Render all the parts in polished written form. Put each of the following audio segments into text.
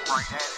right at it.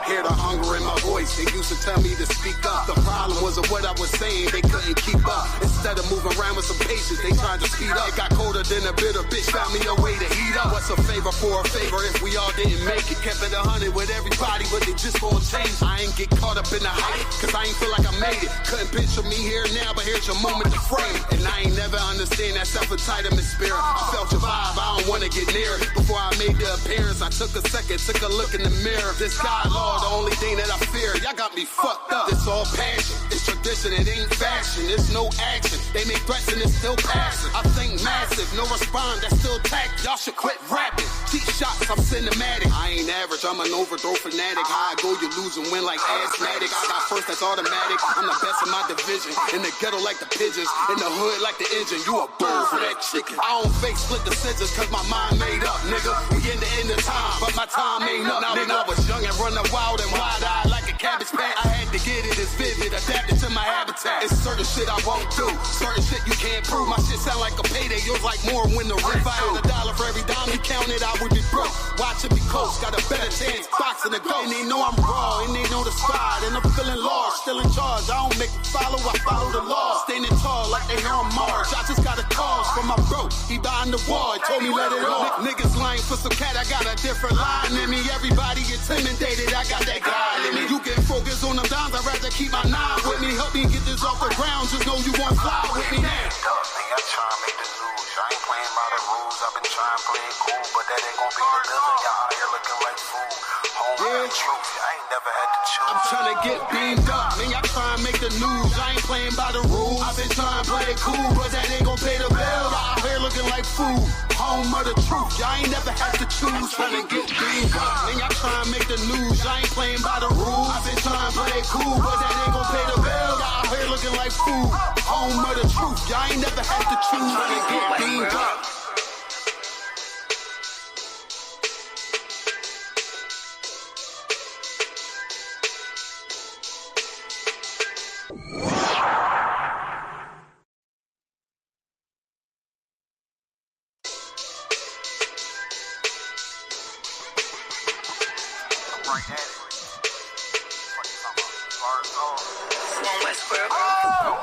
Hear the hunger in my voice, they used to tell me to speak up. The problem wasn't what I was saying, they couldn't keep up. Instead of moving around with some patience, they tried to speed up. It got colder than a bitter bitch, found me a way to heat up. What's a favor for a favor if we all didn't make it? Kept it 100 with everybody, but they just gon' change. I ain't get caught up in the hype, cause I ain't feel like I made it. Couldn't picture me here now, but here's your moment to frame it. And I ain't never understand that self-entitlement spirit. I felt your vibe, I don't wanna get near it. Before I made the appearance, I took a second, took a look in the mirror. This God, Lord, the only thing that I fear. Y'all got me fucked up. It's all passion, it's tradition, it ain't fashion. It's no action, they make threats and it's still passing. I think massive, no response, that's still tact. Y'all should quit rapping. Cheap shots, I'm cinematic. I ain't average, I'm an overthrow fanatic. How I go, you lose and win like asthmatic. I got first, that's automatic. I'm the best in my division. In the ghetto like the pigeons, in the hood like the engine. You a bird for that chicken. I don't fake split decisions cause my mind made up, nigga. We in the end of time, but my time ain't up. Now when I was young and running wild and wide-eyed like a cabbage patch, I had to get it as vivid, adapted to my habitat. It's certain shit I won't do, certain shit you can't prove. My shit sound like a payday, yours like more when the rent. If I had $1 for every dime you counted, I would be broke. Watch it be close, got a better chance, boxing the goal. And they know I'm raw, and they know the spot, and I'm feeling large, still in charge. I don't make them follow, I follow the law. Standing tall like they here on Mars. I just got a call from my bro, he behind the wall, he told me let it off. Niggas lying for some cat, I got a different line in me. Everybody intimidated, I got that guy in me. You can focus on them dimes, I'd rather keep my nine with me. Help me get this off the ground, just know you won't fly with me now. I try to make the news, I ain't playing by the rules. I've been trying to play it cool, but that ain't gonna be the villain. Y'all out here looking like fool. Home the truth, I ain't never had to choose. I'm trying to get beamed up, man, y'all try and make the news. I ain't playing by the rules. I've been trying to play it cool, but that ain't gonna pay the bill. Y'all out here looking like fool. Home of the truth, y'all ain't never had to choose. Trying to get beamed up, man, y'all try and make the news. I ain't playing by the rules. I've been trying to play it cool, but that ain't gonna pay the bill. Y'all out here looking like fool. Home of the truth, y'all ain't never had to choose. Trying to get beamed up.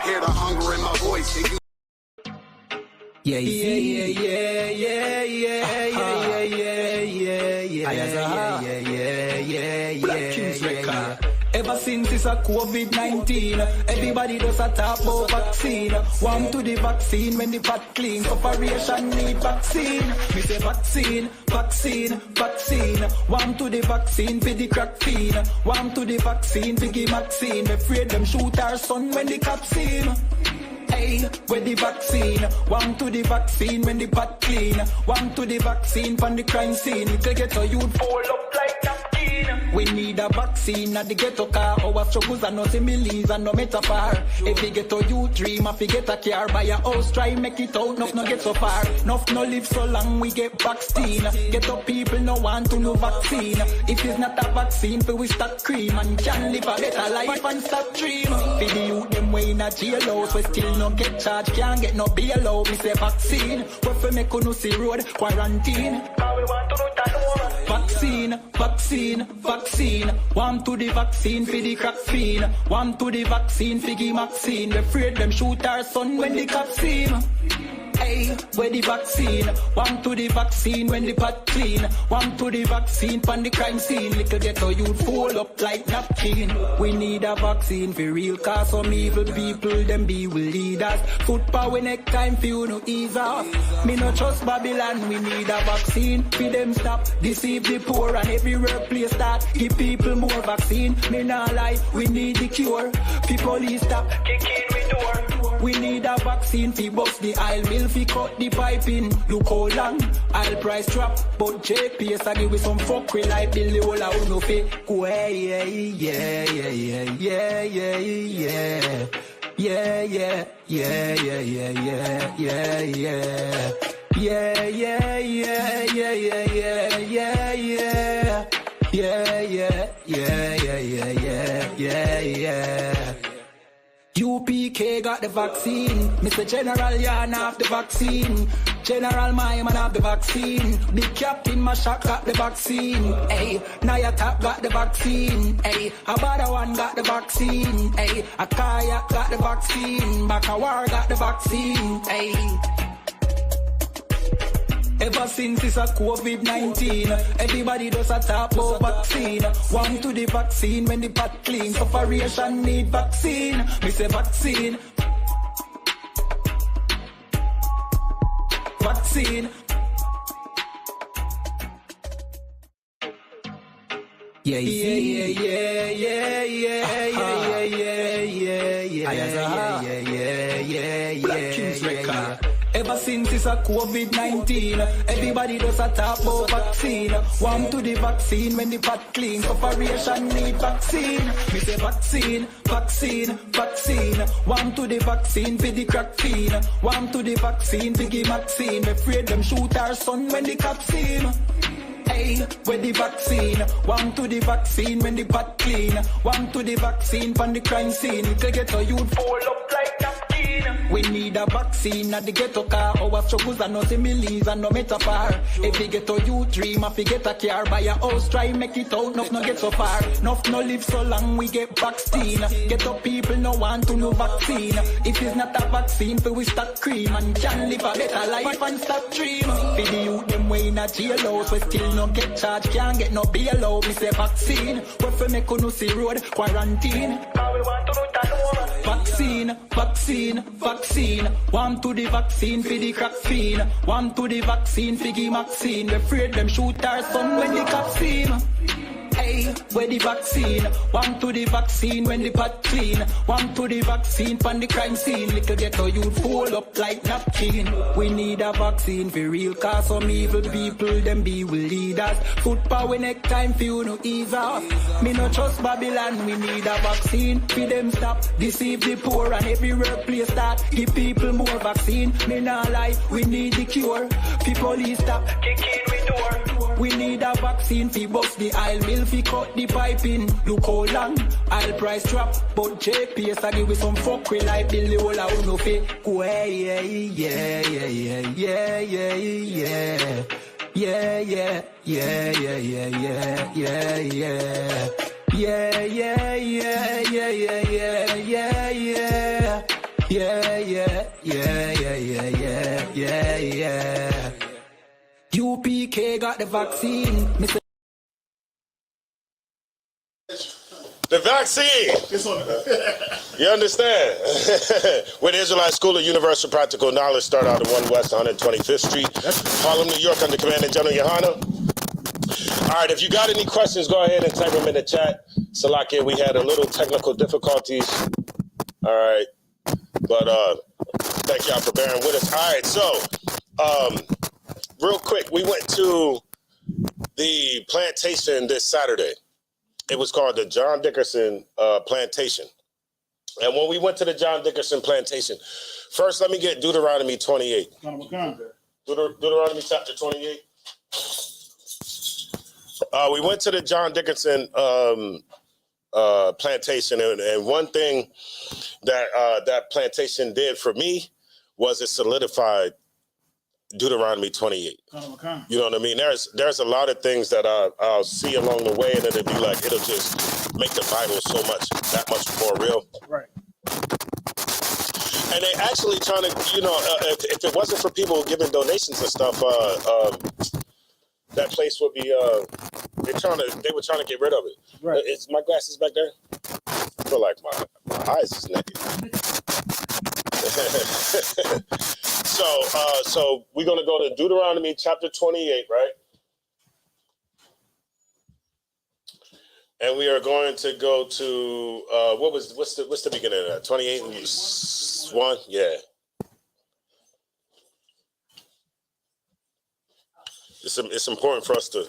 Hear the hunger in my voice. Yeah, yeah, yeah, yeah, yeah, yeah, yeah, yeah, yeah. Ever since it's a COVID-19, everybody does a talk about vaccine. One to the vaccine when the pot clean. Corporation need vaccine. We say vaccine, vaccine, vaccine. One to the vaccine for the crack fiend. One to the vaccine for the vaccine. We afraid them shoot our son when the cops see him. Hey, where the vaccine? One to the vaccine when the pot clean. One to the vaccine from the crime scene. It will get a youth fall up like napkin. We need a vaccine at the ghetto car. Our struggles are no similes and no metaphor. If we get a youth dream, if we get a car, buy a house, try make it out, no get so far. No live so long, we get vaccine. Get up people no want to no vaccine. If it's not a vaccine, we start cream and can live a better life and stop dream. For the youth them way in a jail house, we still no get charged, can't get no bail out. We say vaccine, what for make no see road quarantine. Now we want to do that. Vaccine, vaccine, vaccine. One to the vaccine for the crack fiend. One to the vaccine for the vaccine. We afraid them shoot our son when the cops see him. Hey, where the vaccine? One to the vaccine when the pot clean. One to the vaccine from the crime scene. Little ghetto youth fall up like napkin. We need a vaccine for real, cause some evil people, them be with leaders. Foot power next time for you no ease off. Me no trust Babylon, we need a vaccine. For them stop, deceive the poor and every workplace start. Give people more vaccine. Me not lie, we need the cure. People police stop, kick in we door. We need a vaccine for bust the aisle mill. Fi cut the pipe in, look how long. I'll price drop, but JPS I give with some fuckery like Billy Ola who no fake. Go yeah, yeah, yeah, yeah, yeah, yeah, yeah. Yeah, yeah, yeah, yeah, yeah, yeah, yeah, yeah. Yeah, yeah, yeah, yeah, yeah, yeah, yeah, yeah. Yeah, yeah, yeah, yeah, yeah, yeah, yeah. UPK got the vaccine. Mr. General, yarn off the vaccine. General my man have the vaccine. Big Captain Mashak got the vaccine. Hey, Naya Tap got the vaccine. Hey, Abada one got the vaccine. Hey, Akaya got the vaccine. Bakawar got the vaccine. Hey. Ever since it's a COVID-19, everybody does a talk about vaccine. One to the vaccine when the pot clean. Operation need vaccine. Me say vaccine. Vaccine. Yeah, yeah, yeah, yeah, yeah, yeah, yeah, yeah, yeah, yeah. Ever since it's a COVID-19, everybody does a talk about vaccine. One to the vaccine when the pot clean. Operation need vaccine. Me say vaccine, vaccine, vaccine. One to the vaccine for the crack fiend. One to the vaccine for the vaccine. We afraid them shoot our son when the cops see him. Hey, where the vaccine? One to the vaccine when the pot clean. One to the vaccine from the crime scene. To get a youth fall up like napkin. We need a vaccine at the ghetto car. Our struggles are no similes and no metaphor. If you get a youth dream, if you get a car, buy a house, try make it out, no get so far. No live so long, we get vaccine. Get up people no want to know vaccine. If it's not a vaccine, we start cream and can live a better life and stop dream. For the youth, them way in a jail house, we still no get charged, can't get no bail out. We say vaccine, we for make no see road quarantine. How we want to do that over? Vaccine, vaccine, vaccine. One to the vaccine for the crack fiend. One to the vaccine for the vaccine. We afraid them shoot our son when the cops see him. Hey, where the vaccine? One to the vaccine when the pot clean. One to the vaccine from the crime scene. Little ghetto youth fall up like napkin. We need a vaccine for real, cause some evil people, them be will leaders. Foot power next time for you no ease off. Me no trust Babylon, we need a vaccine. For them stop, deceive the poor and every workplace start. Give people more vaccine. Me not lie, we need the cure. For police stop, kick in with door. We need a vaccine for bust the aisle mill. Fi cut the pipe in, look how long I'll price drop, but JPS I give we some fuck we like Billy Ola who no fit. Yeah, yeah, yeah, yeah, yeah, yeah, yeah, yeah, yeah, yeah, yeah, yeah, yeah, yeah, yeah. Yeah, yeah, yeah, yeah, yeah, yeah, yeah, yeah. Yeah, yeah, yeah, yeah, yeah, yeah, yeah. UPK got the vaccine. The vaccine. You understand? With the Israelite School of Universal Practical Knowledge, start out at 1 West 125th Street, Harlem, New York, under Commandant General Yohana. All right, if you got any questions, go ahead and type them in the chat. Salakia, we had a little technical difficulties. All right. But thank y'all for bearing with us. All right, so real quick, we went to the plantation this Saturday. It was called the John Dickerson Plantation. And when we went to the John Dickerson Plantation, first let me get Deuteronomy 28. Deuteronomy chapter 28. We went to the John Dickerson plantation, and one thing that that plantation did for me was it solidified Deuteronomy 28. You know what I mean? There's a lot of things that I'll see along the way, and it'll be like it'll just make the Bible that much more real. Right. And they actually trying to, you know, if it wasn't for people giving donations and stuff, that place would be they were trying to get rid of it. Right. Is my glasses back there? I feel like my eyes is naked. So we're gonna go to Deuteronomy chapter 28, right? And we are going to go to what's the beginning of that? 28 and 1? Yeah. It's important for us to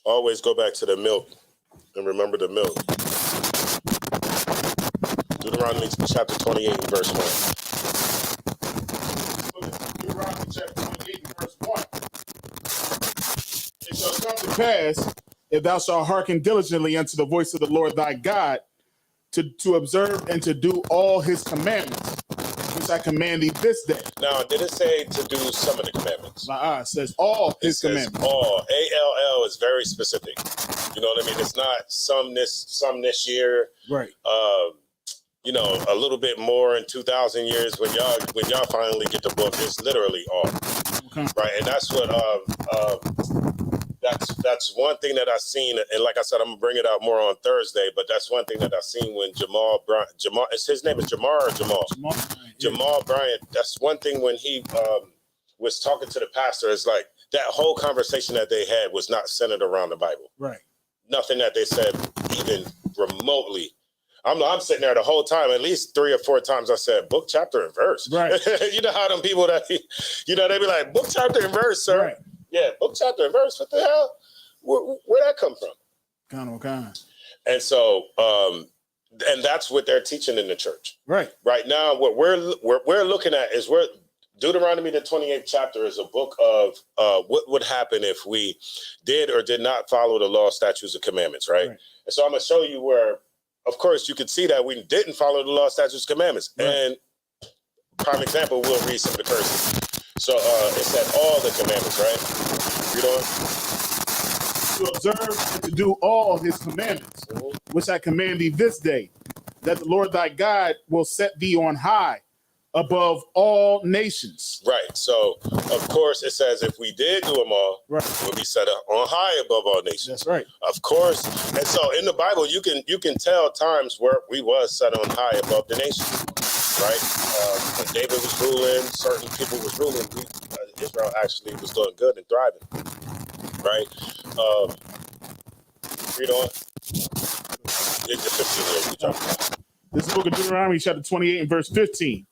always go back to the milk and remember the milk. Deuteronomy chapter 28 and verse 1. Deuteronomy chapter 28 and verse 1. It shall come to pass, if thou shalt hearken diligently unto the voice of the Lord thy God, to observe and to do all his commandments, which which I command thee this day. Now, did it say to do some of the commandments? It says all his commandments. All. ALL is very specific. You know what I mean? It's not some this year. Right. You know, a little bit more in 2,000 years when y'all finally get the book. It's literally all. Okay. Right. And that's what that's one thing that I've seen, and like I said, I'm gonna bring it out more on Thursday. But that's one thing that I've seen when Jamal, his name is Jamar or Jamal? Jamal Bryant. That's one thing when he was talking to the pastor. It's like that whole conversation that they had was not centered around the Bible. Right. Nothing that they said even remotely. I'm sitting there the whole time. At least 3 or 4 times I said book, chapter, and verse. Right. You know how them people that they be like book, chapter, and verse, sir. Right. Yeah, book, chapter, and verse. What the hell? Where'd that come from? Kind. And so, and that's what they're teaching in the church. Right. Right now, what we're looking at is Deuteronomy, the 28th chapter, is a book of what would happen if we did or did not follow the law, statutes, and commandments. Right. And so I'm gonna show you where, of course, you can see that we didn't follow the law, statutes, commandments. Right. And prime example, we'll read some of the curses. So it said all the commandments, right? Read on. To observe and to do all his commandments, which I command thee this day, that the Lord thy God will set thee on high above all nations. Right. So, of course, it says if we did do them all, we'll be set up on high above all nations. That's right. Of course. And so in the Bible, you can tell times where we was set on high above the nations. Right? When David was ruling, certain people was ruling. Israel actually was doing good and thriving. Right? Read on. This is the book of Deuteronomy, chapter 28 and verse 15.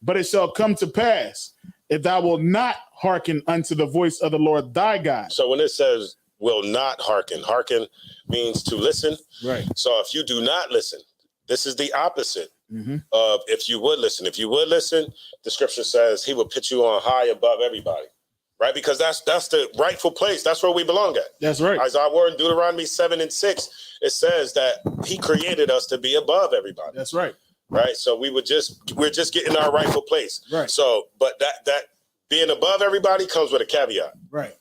But it shall come to pass, if thou wilt not hearken unto the voice of the Lord thy God. So when it says will not hearken means to listen. Right. So if you do not listen, this is the opposite of if you would listen. If you would listen, the scripture says he will put you on high above everybody. Right? Because that's the rightful place. That's where we belong at. That's right. As our word in Deuteronomy 7 and 6, it says that he created us to be above everybody. That's right. Right. So we're just getting our rightful place. Right. So, but that being above everybody comes with a caveat. Right.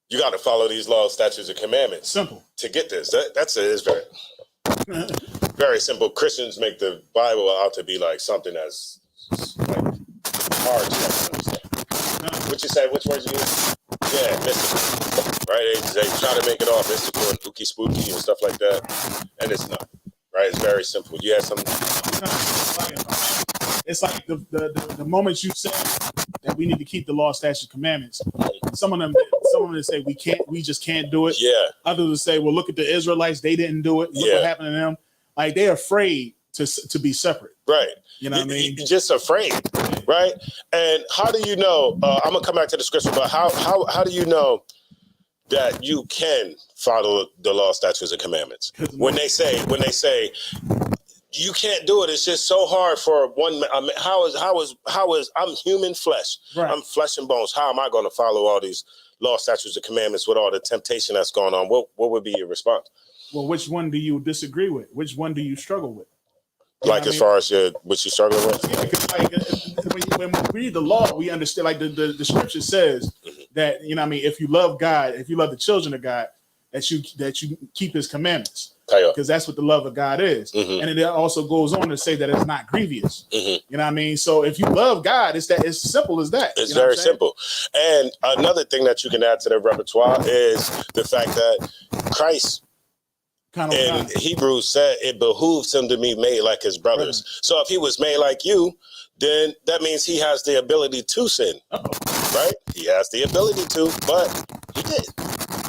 You got to follow these laws, statutes, and commandments. Simple. To get this. It's very, very simple. Christians make the Bible out to be like something that's like hard to understand. What you say? Which words you use? Yeah, mystical. Right? They try to make it all mystical and ooky spooky and stuff like that. And it's not. Right, it's very simple. You had something. It's like the moment you said that we need to keep the law, statutes, commandments. Some of them say we just can't do it. Yeah. Others will say, well, look at the Israelites, they didn't do it. Look what happened to them. Like they're afraid to be separate. Right. You know what I mean? You're just afraid, right? And how do you know? I'm gonna come back to the scripture, but how do you know that you can follow the law, statutes, and commandments? When they say you can't do it, it's just so hard for one man. I mean, how is I'm human flesh. Right. I'm flesh and bones. How am I going to follow all these law, statutes, and commandments with all the temptation that's going on? What would be your response? Well, which one do you disagree with? Which one do you struggle with? Like as far as what you struggling with? Yeah, because when we read the law, we understand. Like the scripture says that if you love God, if you love the children of God, that you keep His commandments, because that's what the love of God is. And it also goes on to say that it's not grievous. You know what I mean? So if you love God, it's simple as that. It's very simple. And another thing that you can add to the repertoire is the fact that Christ. And Hebrews said it behooves him to be made like his brothers. So if he was made like you, then that means he has the ability to sin, right? He has the ability to, but he did.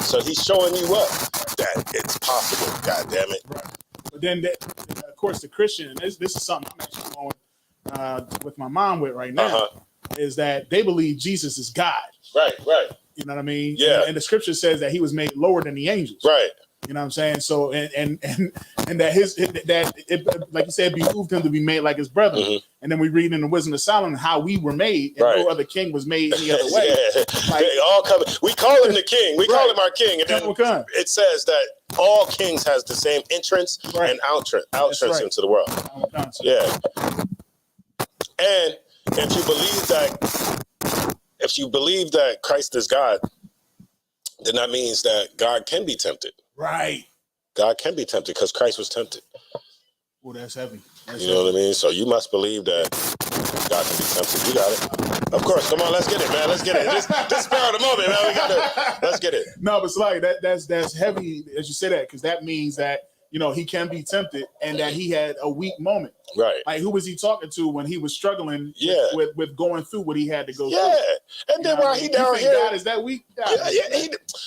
So he's showing you up that it's possible. God damn it. Right. But then, of course, the Christian, and this is something I'm actually going with my mom with right now, is that they believe Jesus is God. Right. You know what I mean? Yeah. And the scripture says that he was made lower than the angels. Right. You know what I'm saying? So and that like you said, it behooved him to be made like his brother. And then we read in the Wisdom of Solomon how we were made, and no other king was made any other way. Like, they all come. We call him the king. We call him our king. And then it says that all kings has the same entrance and outrance into the world. Yeah. And if you believe that Christ is God, then that means that God can be tempted. Right. God can be tempted because Christ was tempted. Well, that's heavy. You know what I mean? So you must believe that God can be tempted. You got it. Of course. Come on, let's get it, man. Let's get it. Just spare the moment, man. Let's get it. No, but it's like that's heavy as you say that, because that means that, you know, he can be tempted and that he had a weak moment. Right. Like, who was he talking to when he was struggling with going through what he had to go through? Yeah. And then while he down here. God is that weak?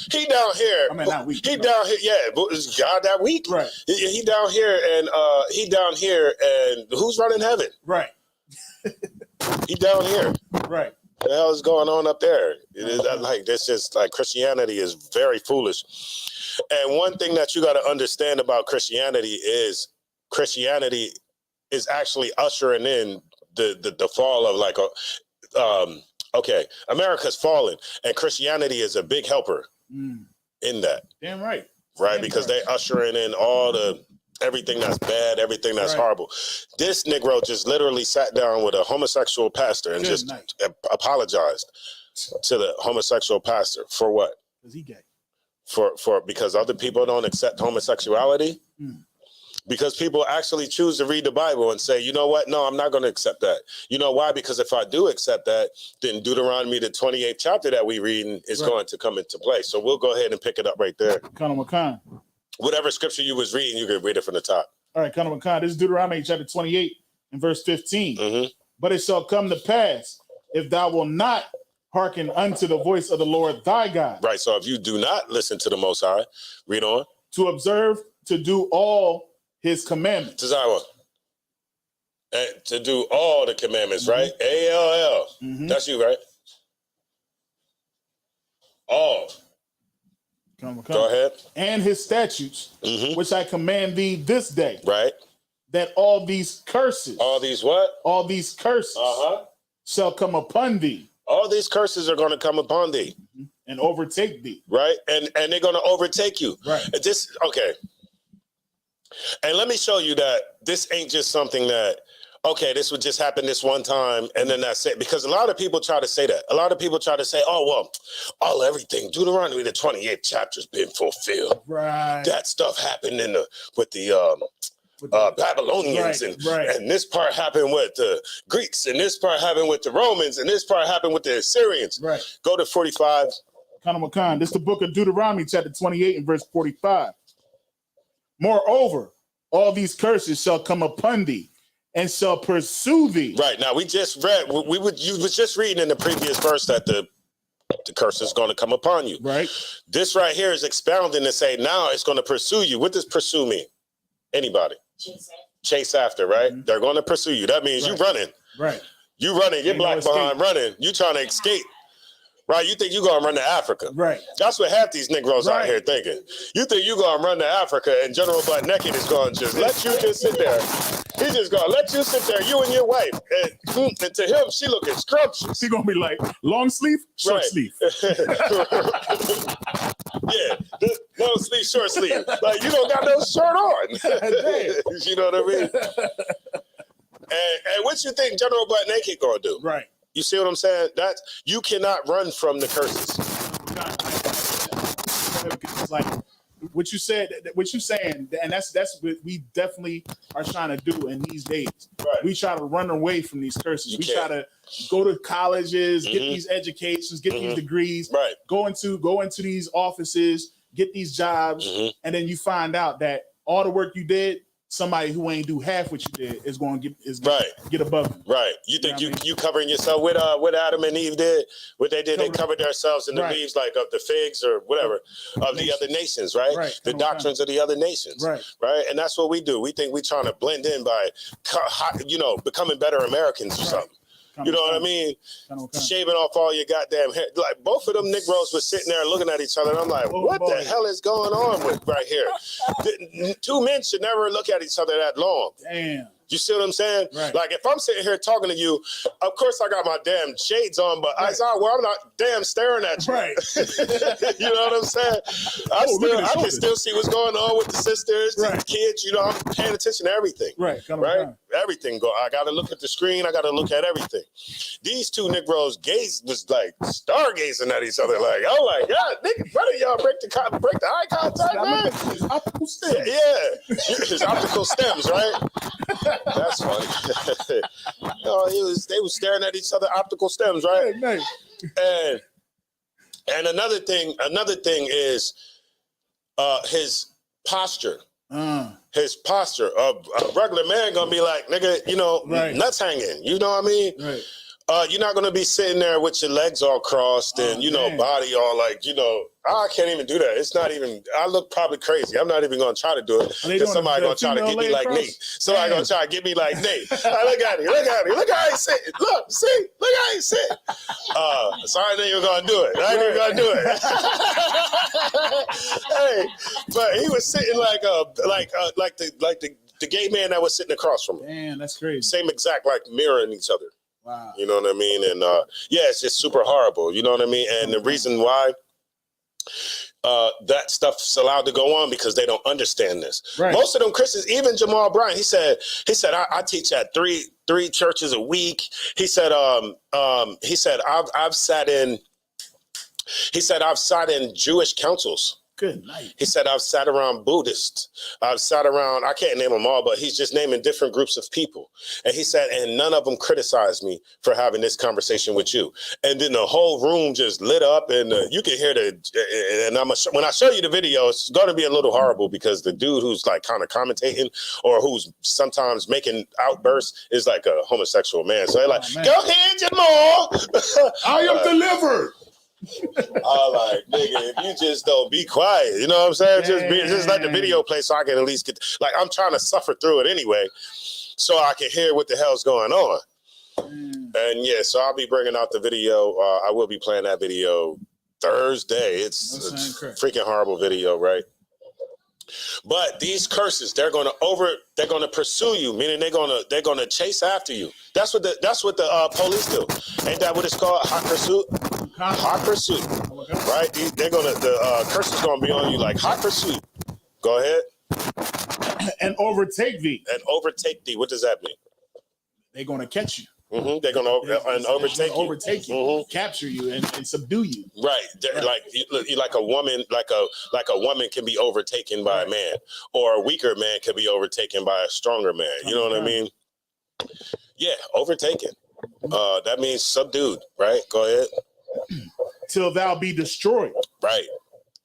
He down here. I mean, not weak. He down here. Yeah. But is God that weak? Right. He down here and who's running heaven? Right. He down here. Right. What the hell is going on up there? It is like, this just like Christianity is very foolish. And one thing that you got to understand about Christianity is actually ushering in the fall of like America's fallen, and Christianity is a big helper in that. Damn right. Right, because they ushering in all everything that's bad, everything that's horrible. This Negro just literally sat down with a homosexual pastor and apologized to the homosexual pastor for what? Because he gay. Because other people don't accept homosexuality. Because people actually choose to read the Bible and say, you know what? No, I'm not going to accept that. You know why? Because if I do accept that, then Deuteronomy, the 28th chapter that we reading, is going to come into play. So we'll go ahead and pick it up right there. Colonel McCon. Whatever scripture you was reading, you can read it from the top. All right, Colonel McCon. This is Deuteronomy chapter 28 and verse 15. But it shall come to pass, if thou wilt not hearken unto the voice of the Lord thy God. Right. So if you do not listen to the Most High, read on. To observe, to do all his commandments. To do all the commandments, right? ALL. That's you, right? All. Go ahead. And his statutes, which I command thee this day. Right. That all these curses. All these what? All these curses shall come upon thee. All these curses are going to come upon thee. And overtake thee. Right. And they're going to overtake you. Right. Okay. And let me show you that this ain't just something that, okay, this would just happen this one time and then that's it. Because a lot of people try to say that. A lot of people try to say, oh, well, everything, Deuteronomy, the 28th chapter's been fulfilled. Right. That stuff happened with the Babylonians and this part happened with the Greeks and this part happened with the Romans and this part happened with the Assyrians. Right. Go to 45. Colonel McCon, this is the book of Deuteronomy, chapter 28 and verse 45. Moreover, all these curses shall come upon thee and shall pursue thee. Right. Now, we just read, you was just reading in the previous verse that the curse is going to come upon you. Right. This right here is expounding to say now it's going to pursue you. What does pursue mean? Anybody? Chase after, right? They're going to pursue you. That means you running. Right. You running. You're black behind running. You trying to escape. Right, you think you're going to run to Africa. Right. That's what half these Negroes out here thinking. You think you're going to run to Africa and General Butt Naked is going to just let you just sit there. He's just going to let you sit there, you and your wife. And to him, she looking scrumptious. She going to be like, long sleeve, short sleeve. Long sleeve, short sleeve. Like, you don't got no shirt on. You know what I mean? And what you think General Butt Naked going to do? Right. You see what I'm saying? You cannot run from the curses. It's like what you said, what you saying, and that's what we definitely are trying to do in these days. Right. We try to run away from these curses. Try to go to colleges, get these educations, get these degrees, go into these offices, get these jobs, and then you find out that all the work you did, somebody who ain't do half what you did is going to get above you. Right. You think you covering yourself with what Adam and Eve did? What they did, they covered themselves in the leaves like of the figs or whatever of the other nations, right? The doctrines of the other nations, right? And that's what we do. We think we're trying to blend in by, becoming better Americans or something. You know what I mean? Shaving off all your goddamn hair. Like both of them Negroes were sitting there looking at each other, and I'm like, what the hell is going on with right here? Two men should never look at each other that long. Damn. You see what I'm saying? Right. Like if I'm sitting here talking to you, of course I got my damn shades on, but I'm not damn staring at you. Right. You know what I'm saying? I can still see what's going on with the sisters, the kids. I'm paying attention to everything. Right. everything. I got to look at the screen. I got to look at everything. These two Negroes was like stargazing at each other. Like, oh my God, nigga, brother, y'all break the eye contact, man. His optical stems. Yeah, his optical stems, right? That's funny. They was staring at each other, optical stems, right? Hey, and another thing is his posture. His posture. A regular man gonna be like, nigga, nuts hanging. You know what I mean? Right. You're not gonna be sitting there with your legs all crossed and body all like, I can't even do that. It's not even. I look probably crazy. I'm not even gonna try to do it because somebody gonna try to get me like Nate. Somebody gonna try to get me like Nate. Look at me. Look how he's sitting. Look, see. Look how he's sitting. So I knew you were gonna do it. I knew you were gonna do it. Hey, but he was sitting like the gay man that was sitting across from him. Man, that's crazy. Same exact, like mirroring each other. Wow. You know what I mean? And it's just super horrible. You know what I mean? And the reason why that stuff's allowed to go on because they don't understand this. Right. Most of them Christians, even Jamal Bryant, he said I teach at three churches a week. He said I've sat in Jewish councils. Good night. He said, I've sat around Buddhists. I've sat around, I can't name them all, but he's just naming different groups of people. And he said, and none of them criticized me for having this conversation with you. And then the whole room just lit up and you can hear when I show you the video, it's going to be a little horrible because the dude who's like kind of commentating or who's sometimes making outbursts is like a homosexual man. So they're like, go ahead, Jamal. I am delivered. I like, nigga, if you just don't be quiet, you know what I'm saying? Just let the video play so I can at least get, like, I'm trying to suffer through it anyway, so I can hear what the hell's going on. And yeah, so I'll be bringing out the video. I will be playing that video Thursday. It's a freaking horrible video, right? But these curses, they're gonna pursue you, meaning they're gonna chase after you. That's what the police do. Ain't that what it's called? Hot pursuit. Hot pursuit, right? The curses gonna be on you like hot pursuit. Go ahead. And overtake thee. And overtake thee. What does that mean? They're gonna catch you. Mm-hmm. They're gonna overtake you, capture you, and subdue you. Right, like a woman, like a woman can be overtaken by a man, or a weaker man can be overtaken by a stronger man. You know what I mean? Yeah, overtaken. That means subdued. Right. Go ahead. Till thou be destroyed. Right.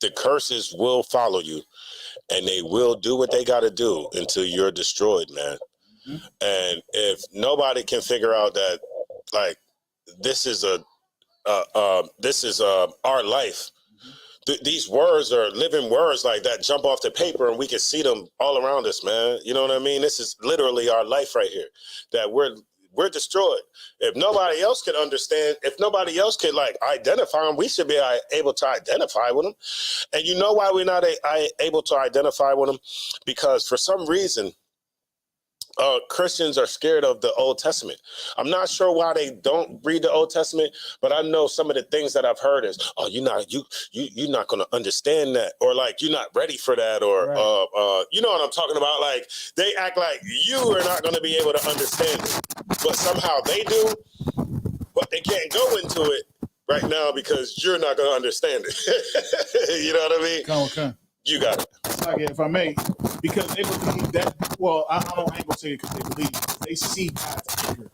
The curses will follow you, and they will do what they got to do until you're destroyed, man. And if nobody can figure out that, like, this is our life. These words are living words like that jump off the paper, and we can see them all around us, man. You know what I mean? This is literally our life right here. That we're destroyed. If nobody else can understand, if nobody else can like identify them, we should be able to identify with them. And you know why we're not able to identify with them? Because for some reason, Christians are scared of the Old Testament. I'm not sure why they don't read the Old Testament, but I know some of the things that I've heard is, oh, you're not going to understand that, or like you're not ready for that, or you know what I'm talking about? Like they act like you are not going to be able to understand it, but somehow they do, but they can't go into it right now because you're not going to understand it. You know what I mean? Okay. You got it. If I may, because they believe that. Well, I ain't gonna say it because they believe it. They see God's anger.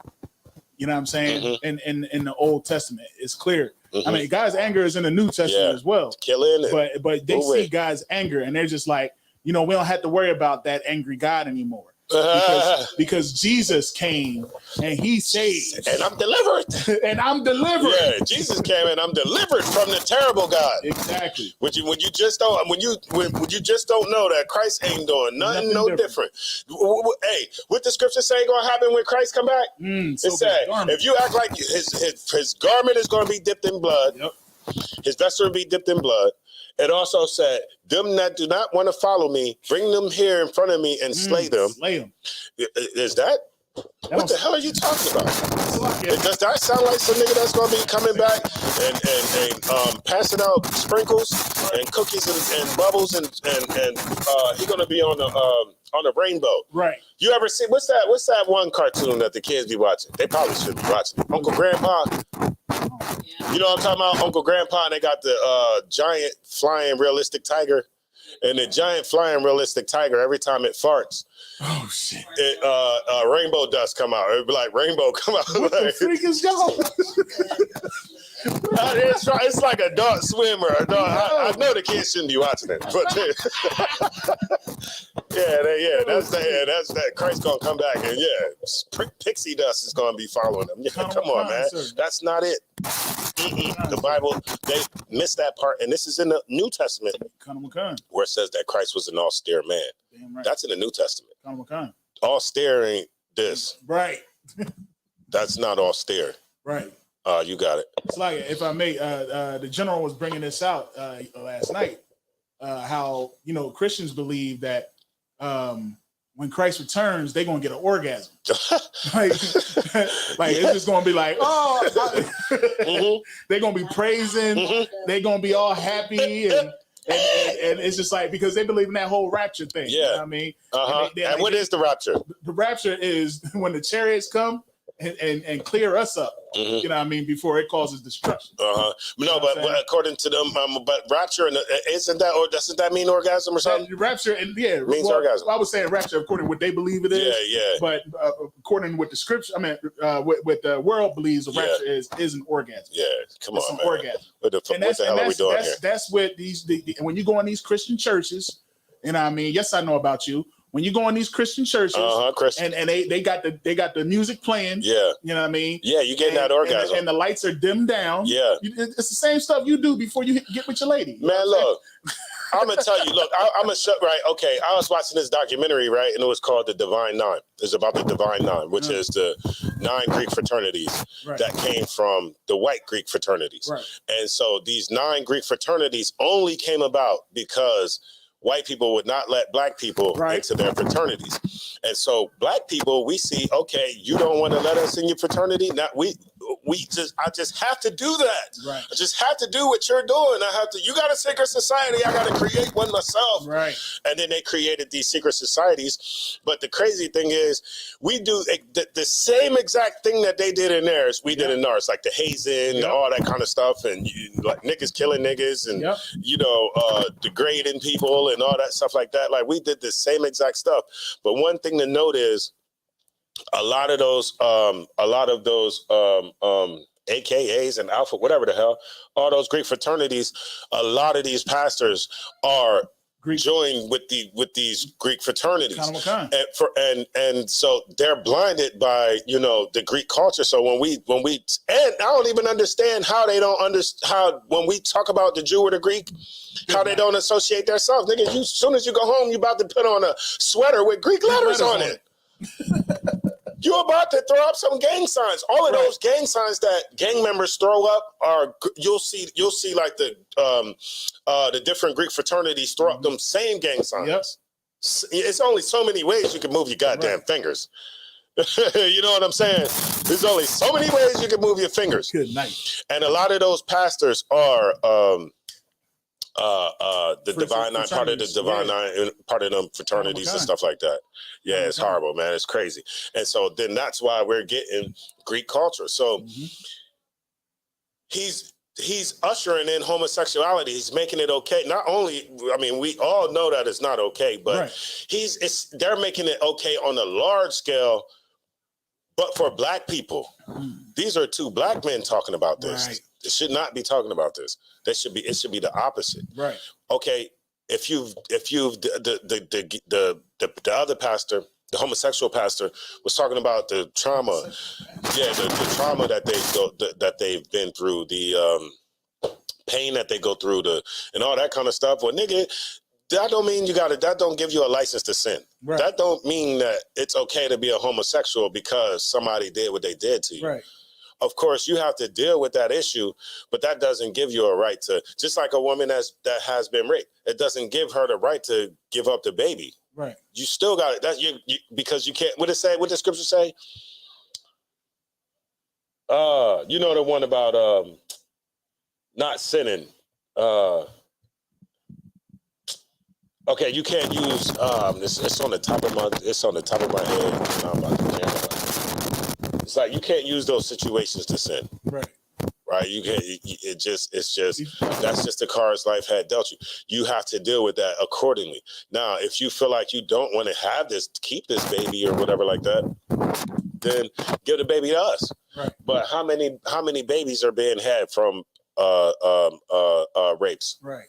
You know what I'm saying? In the Old Testament, it's clear. I mean, God's anger is in the New Testament as well. Killing it. But they see God's anger, and they're just like, we don't have to worry about that angry God anymore. Because Jesus came and he saved, and I'm delivered. Yeah, Jesus came and I'm delivered from the terrible God. Exactly. When you just don't know that Christ ain't doing nothing different. Hey, what the scripture say gonna happen when Christ come back? It said, if you act like his garment is gonna be dipped in blood, his vesture will be dipped in blood. It also said, them that do not want to follow me, bring them here in front of me and slay them. Slay them. Is that? What the hell are you talking about? Does that sound like some nigga that's going to be coming back and passing out sprinkles and cookies and bubbles and he's going to be on the on a rainbow. Right. You ever see what's that one cartoon that the kids be watching? They probably should be watching it. Uncle Grandpa. You know what I'm talking about? Uncle Grandpa, and they got the giant flying realistic tiger. And the giant flying realistic tiger, every time it farts, oh shit, rainbow dust come out. It'd be like rainbow come out. What the freak is y'all? It's like Adult Swim or I know the kids shouldn't be watching it, but that's that. Christ's gonna come back, and pixie dust is gonna be following them. Yeah, come on, man, that's not it. The Bible, they missed that part, and this is in the New Testament where it says that Christ was an austere man. Damn right. That's in the New Testament. Austere ain't this. Right. That's not austere. Right. You got it. It's like, if I may, the general was bringing this out last night, how, Christians believe that when Christ returns, they're going to get an orgasm. like it's just going to be like, they're going to be praising. They're going to be all happy. And it's just like, because they believe in that whole rapture thing. Yeah. You know what I mean? And what is the rapture? The rapture is when the chariots come and clear us up. You know what I mean? Before it causes destruction. No, but according to them, but rapture doesn't that mean orgasm or something? Rapture means orgasm. I was saying rapture according to what they believe it is. Yeah. But according with the scripture, what the world believes a rapture is an orgasm. Yeah, come on, man. Orgasm. What the hell are we doing here? That's what when you go in these Christian churches, you know what I mean? Yes, I know about you. When you go in these Christian churches, and they got the music playing, you know what I mean? Yeah, you getting that orgasm, and the lights are dimmed down. Yeah, it's the same stuff you do before you get with your lady. Man, look, I'm gonna tell you. Look, I'm gonna show. Right, okay. I was watching this documentary, right, and it was called The Divine Nine. It's about the Divine Nine, which is the 9 Greek fraternities that came from the white Greek fraternities. Right. And so these 9 Greek fraternities only came about because white people would not let black people into their fraternities. And so black people, we see, okay, you don't want to let us in your fraternity. Now I just have to do that. Right. I just have to do what you're doing. You got a secret society. I got to create one myself. Right. And then they created these secret societies. But the crazy thing is we do the same exact thing that they did in theirs. We did in ours, like the hazing, all that kind of stuff. And like niggas killing niggas and, degrading people and all that stuff like that. Like we did the same exact stuff. But one thing to note is a lot of those AKAs and Alpha, whatever the hell, all those Greek fraternities, a lot of these pastors are joined with these Greek fraternities, and so they're blinded by the Greek culture. So when we and I don't even understand how they don't understand how when we talk about the Jew or the Greek, how they don't associate themselves. Nigga, as soon as you go home, you about to put on a sweater with Greek letters on it. You're about to throw up some gang signs. All of those gang signs that gang members throw up are you'll see like the different Greek fraternities throw up them same gang signs. Yep. It's only so many ways you can move your goddamn fingers. You know what I'm saying? There's only so many ways you can move your fingers. Good night. And a lot of those pastors are the Divine Nine, part of the Divine Nine, part of them fraternities and stuff like that. Yeah, it's horrible, man. It's crazy. And so then that's why we're getting Greek culture. So he's ushering in homosexuality. He's making it okay. Not only, we all know that it's not okay, but they're making it okay on a large scale. But for black people, these are 2 black men talking about this. Right. They should not be talking about this. It should be the opposite. Right. Okay. If the other pastor, the homosexual pastor, was talking about the trauma, the trauma that they've been through, the pain that they go through, and all that kind of stuff. Well, nigga, that don't mean that don't give you a license to sin. Right. That don't mean that it's okay to be a homosexual because somebody did what they did to you. Right. Of course, you have to deal with that issue, but that doesn't give you a right to, just like a woman that has been raped, it doesn't give her the right to give up the baby. Right. You still got it. That's you because you can't. What it say? What the scripture say? You know the one about not sinning. Okay, you can't use it's on the top of my head. I'm about to jam it. It's like you can't use those situations to sin. Right? You can't. It's just that's just the cards life had dealt you. You have to deal with that accordingly. Now, if you feel like you don't want to have this, keep this baby or whatever like that, then give the baby to us. Right. But how many babies are being had from rapes? Right.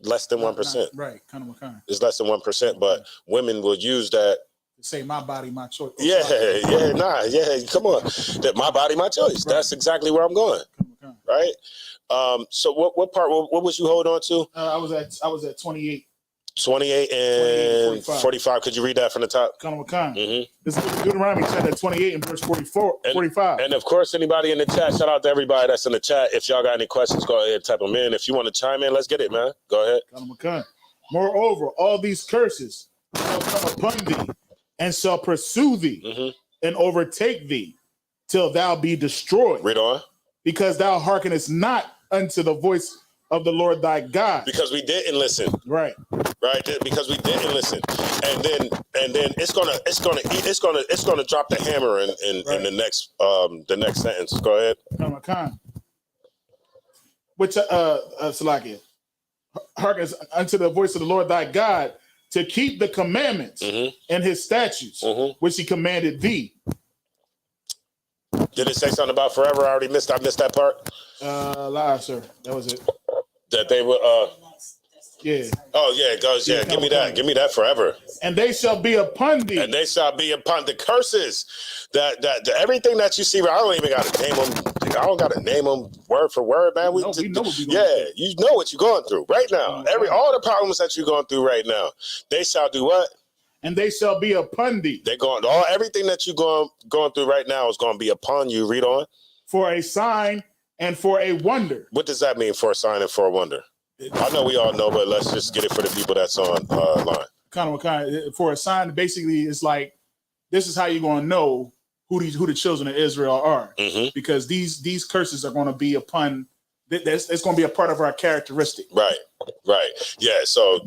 Less than 1%. Right. Kind of. It's less than 1%, but women will use that. Say my body, my choice. Yeah. Come on, that my body, my choice. Right. That's exactly where I'm going. Right. So what part? What was you hold on to? I was at 28. 28 and 45. Could you read that from the top? Mm-hmm. This is Deuteronomy chapter 28 and verse 45. And of course, anybody in the chat, shout out to everybody that's in the chat. If y'all got any questions, go ahead and type them in. If you want to chime in, let's get it, man. Go ahead. Moreover, all these curses shall come upon thee and shall pursue thee and overtake thee till thou be destroyed. Read on. Because thou hearkenest not unto the voice of the Lord thy God. Because we didn't listen. Right. Because we didn't listen. And then it's gonna drop the hammer in the next sentence. Go ahead. Which Salakia, hearkens unto the voice of the Lord thy God to keep the commandments and his statutes, which he commanded thee. Did it say something about forever? I missed that part. Lie, sir. That was it. That they were. Yeah. Oh yeah, it goes. Yeah, give me that. Give me that forever. And they shall be upon thee. And they shall be upon the curses. That everything that you see. I don't even got to name them. I don't got to name them word for word, man. We know what you know what you're going through right now. All the problems that you're going through right now. They shall do what? And they shall be upon thee. They're going. Everything that you're going through right now is going to be upon you. Read on. For a sign and for a wonder. What does that mean? For a sign and for a wonder. I know we all know, but let's just get it for the people that's on line. For a sign, basically, it's like this is how you're going to know who the children of Israel are, because these curses are going to be upon. It's going to be a part of our characteristic. Right. Yeah. So,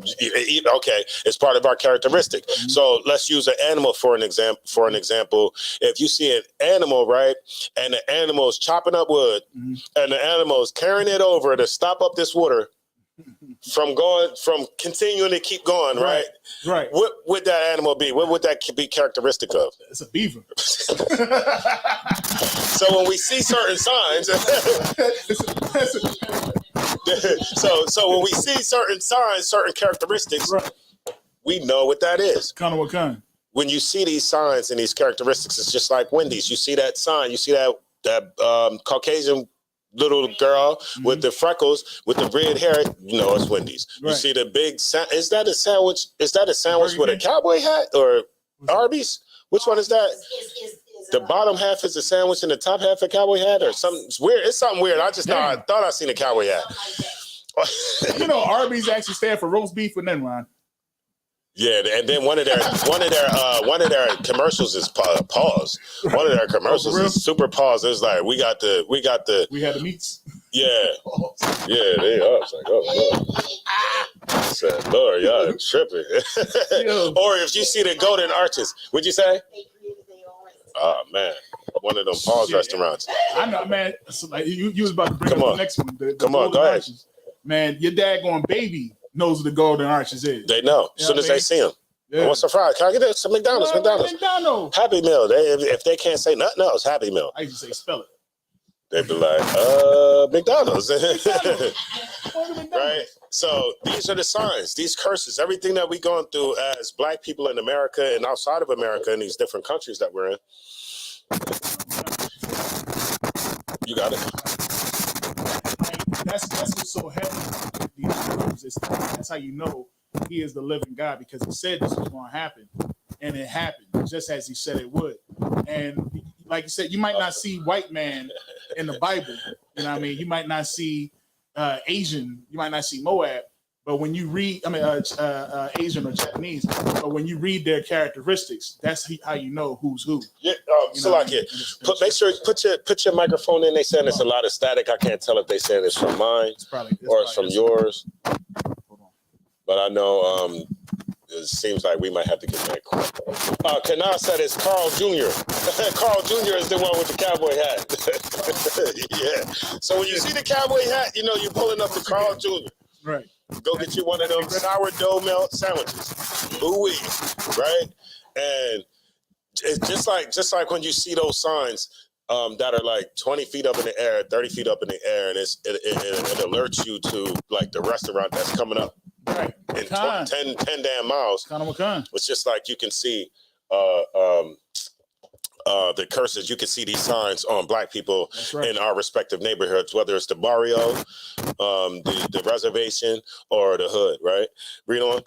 okay, it's part of our characteristic. So let's use an animal for an example. If you see an animal, right, and the animal's chopping up wood, and the animal's carrying it over to stop up this water from continuing to keep going, right? Right. What would that animal be? What would that be characteristic of? It's a beaver. So when we see certain signs, so when we see certain signs, certain characteristics, we know what that is. What kind? When you see these signs and these characteristics, it's just like Wendy's. You see that sign, you see that Caucasian little girl with the freckles, with the red hair, you know it's Wendy's. Right. You see the big is that a sandwich? Is that a sandwich with a cowboy hat or Arby's? Which one is that? The bottom half is a sandwich and the top half a cowboy hat or something. It's weird. It's something weird. I just thought I seen a cowboy hat. Arby's actually stand for roast beef and then Ron. Yeah, and then one of their commercials is pause. One of their commercials is super pause. It's like we had the meats. Yeah, they are. It's like, oh Lord. I said, Lord, y'all tripping. Or if you see the golden arches, would you say? Oh man, one of them pause restaurants. I know, man. So, like, you was about to bring up the next one. Come on, go ahead. Arches. Man, your daggone baby knows what the golden arches is. They know as soon as they see them. Yeah. What's the fry? Can I get this? Some McDonald's. Happy Meal. If they can't say nothing else, Happy Meal. I used to say spell it. They'd be like, McDonald's. Right? So these are the signs, these curses, everything that we're going through as Black people in America and outside of America in these different countries that we're in. You got it. That's what's so heavy. That's how you know he is the living God, because he said this was going to happen, and it happened just as he said it would. And like you said, you might not see white man in the Bible. You know what I mean? You might not see Asian. You might not see Moab. But when you read, Asian or Japanese, but when you read their characteristics, that's how you know who's who. Yeah, make sure you put your microphone in. They saying it's a lot of static. I can't tell if they saying it's from mine or it's from yours. But I know it seems like we might have to get that quick. Kana said it's Carl Jr. Carl Jr. is the one with the cowboy hat. Yeah. So when you see the cowboy hat, you know you're pulling up the Carl Jr. Right. Go get you one of them sourdough melt sandwiches. Ooh-wee, right? And it's just like when you see those signs that are like 20 feet up in the air, 30 feet up in the air, and it alerts you to like the restaurant that's coming up. Right. In 10 damn miles. It's just like you can see the curses. You can see these signs on black people in our respective neighborhoods, whether it's the barrio, the reservation, or the hood, right? Read on.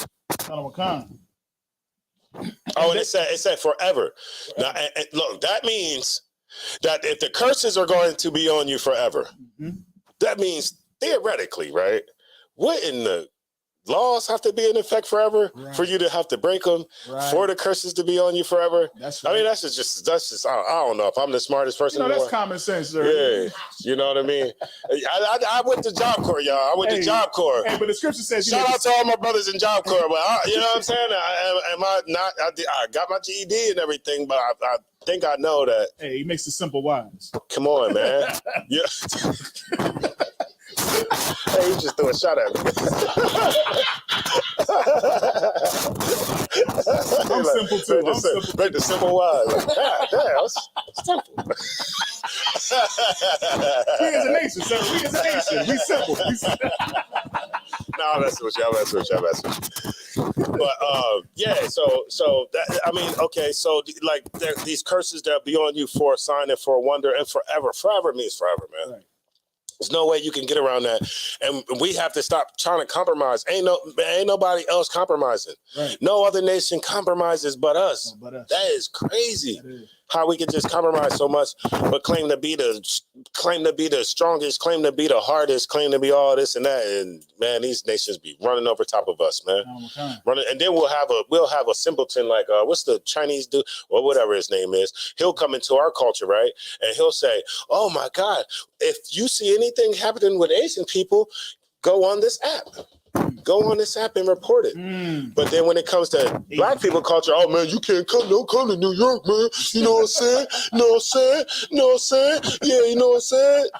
Oh, and it said forever. Now, and look, that means that if the curses are going to be on you forever, that means theoretically, right? What in the laws have to be in effect forever for you to have to break them for the curses to be on you forever? That's right. I mean, that's just I don't know if I'm the smartest person. You know, that's common sense, sir. Yeah, you know what I mean? I went to Job Corps, y'all. I went to Job Corps. Hey, but the scripture says... Shout out to all my brothers in Job Corps. But you know what I'm saying? I got my GED and everything, but I think I know that... Hey, he makes the simple wise. Come on, man. Yeah. Hey, you just threw a shot at me. I'm simple too. Make the simple wise. Damn, simple. We as a nation, sir. We as a nation. We simple. No, I'm messing with you. But yeah, so that, I mean, okay, so like these curses that be on you for a sign and for a wonder and forever. Forever means forever, man. Right. There's no way you can get around that, and we have to stop trying to compromise. Ain't nobody else compromising. Right. No other nation compromises but us. No, but us. That is crazy. That is. How we can just compromise so much, but claim to be the strongest, claim to be the hardest, claim to be all this and that, and man, these nations be running over top of us, man. Running, and then we'll have a simpleton like what's the Chinese dude or whatever his name is. He'll come into our culture, right, and he'll say, "Oh my God, if you see anything happening with Asian people, go on this app." Go on this app and report it. But then when it comes to black people culture, oh man, you can't come to New York, man. You know what I'm saying? Yeah, you know what I'm saying?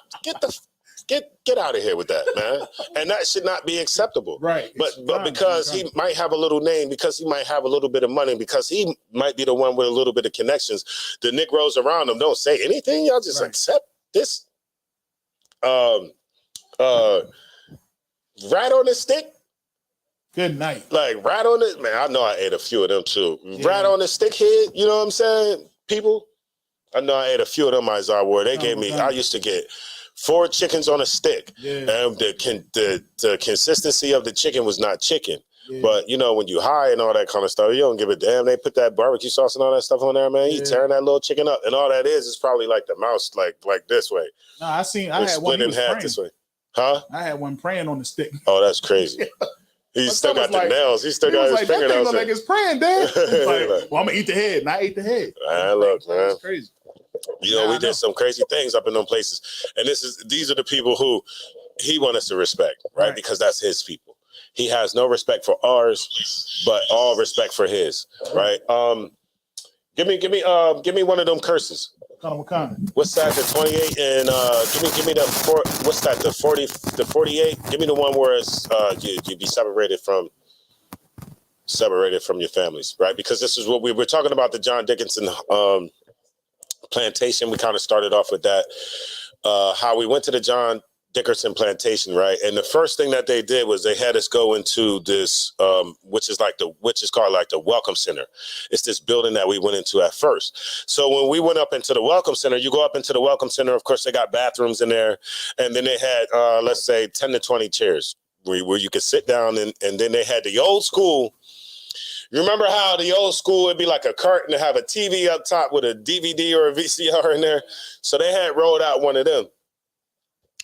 Get out of here with that, man. And that should not be acceptable. Right. But because he might have a little name, because he might have a little bit of money, because he might be the one with a little bit of connections, the Negroes around him don't say anything. Y'all just accept this. Rat on the stick. Good night. Like rat on it, man. I know I ate a few of them too. Yeah. Rat on the stick head. You know what I'm saying? People, I know I ate a few of them. I gave me. I used to get 4 chickens on a stick, and the consistency of the chicken was not chicken. Yeah. But you know when you high and all that kind of stuff, you don't give a damn. They put that barbecue sauce and all that stuff on there, man. You tearing that little chicken up, and all that is probably like the mouse, like this way. No, I had one in half this way. Huh? I had one praying on the stick. Oh, that's crazy. He still got the nails. He still got his fingernails. That thing look like it's praying, Dad. Well, I'm gonna eat the head, and I ate the head. Look, man, that's crazy. You know, we did some crazy things up in them places, and these are the people who he wants us to respect, right? Because that's his people. He has no respect for ours, but all respect for his, right? Give me one of them curses. What's that? The 28 and give me the what's that? The 40, the 48. Give me the one where it's you be separated from your families, right? Because this is what we were talking about, the John Dickinson plantation. We kind of started off with that. How we went to the John Dickinson plantation, right? And the first thing that they did was they had us go into this, which is called the Welcome Center. It's this building that we went into at first. So when we went up into the Welcome Center, you go up into the Welcome Center. Of course, they got bathrooms in there, and then they had let's say 10 to 20 chairs where you could sit down, and then they had the old school. You remember how the old school would be like a curtain to have a TV up top with a DVD or a VCR in there? So they had rolled out one of them.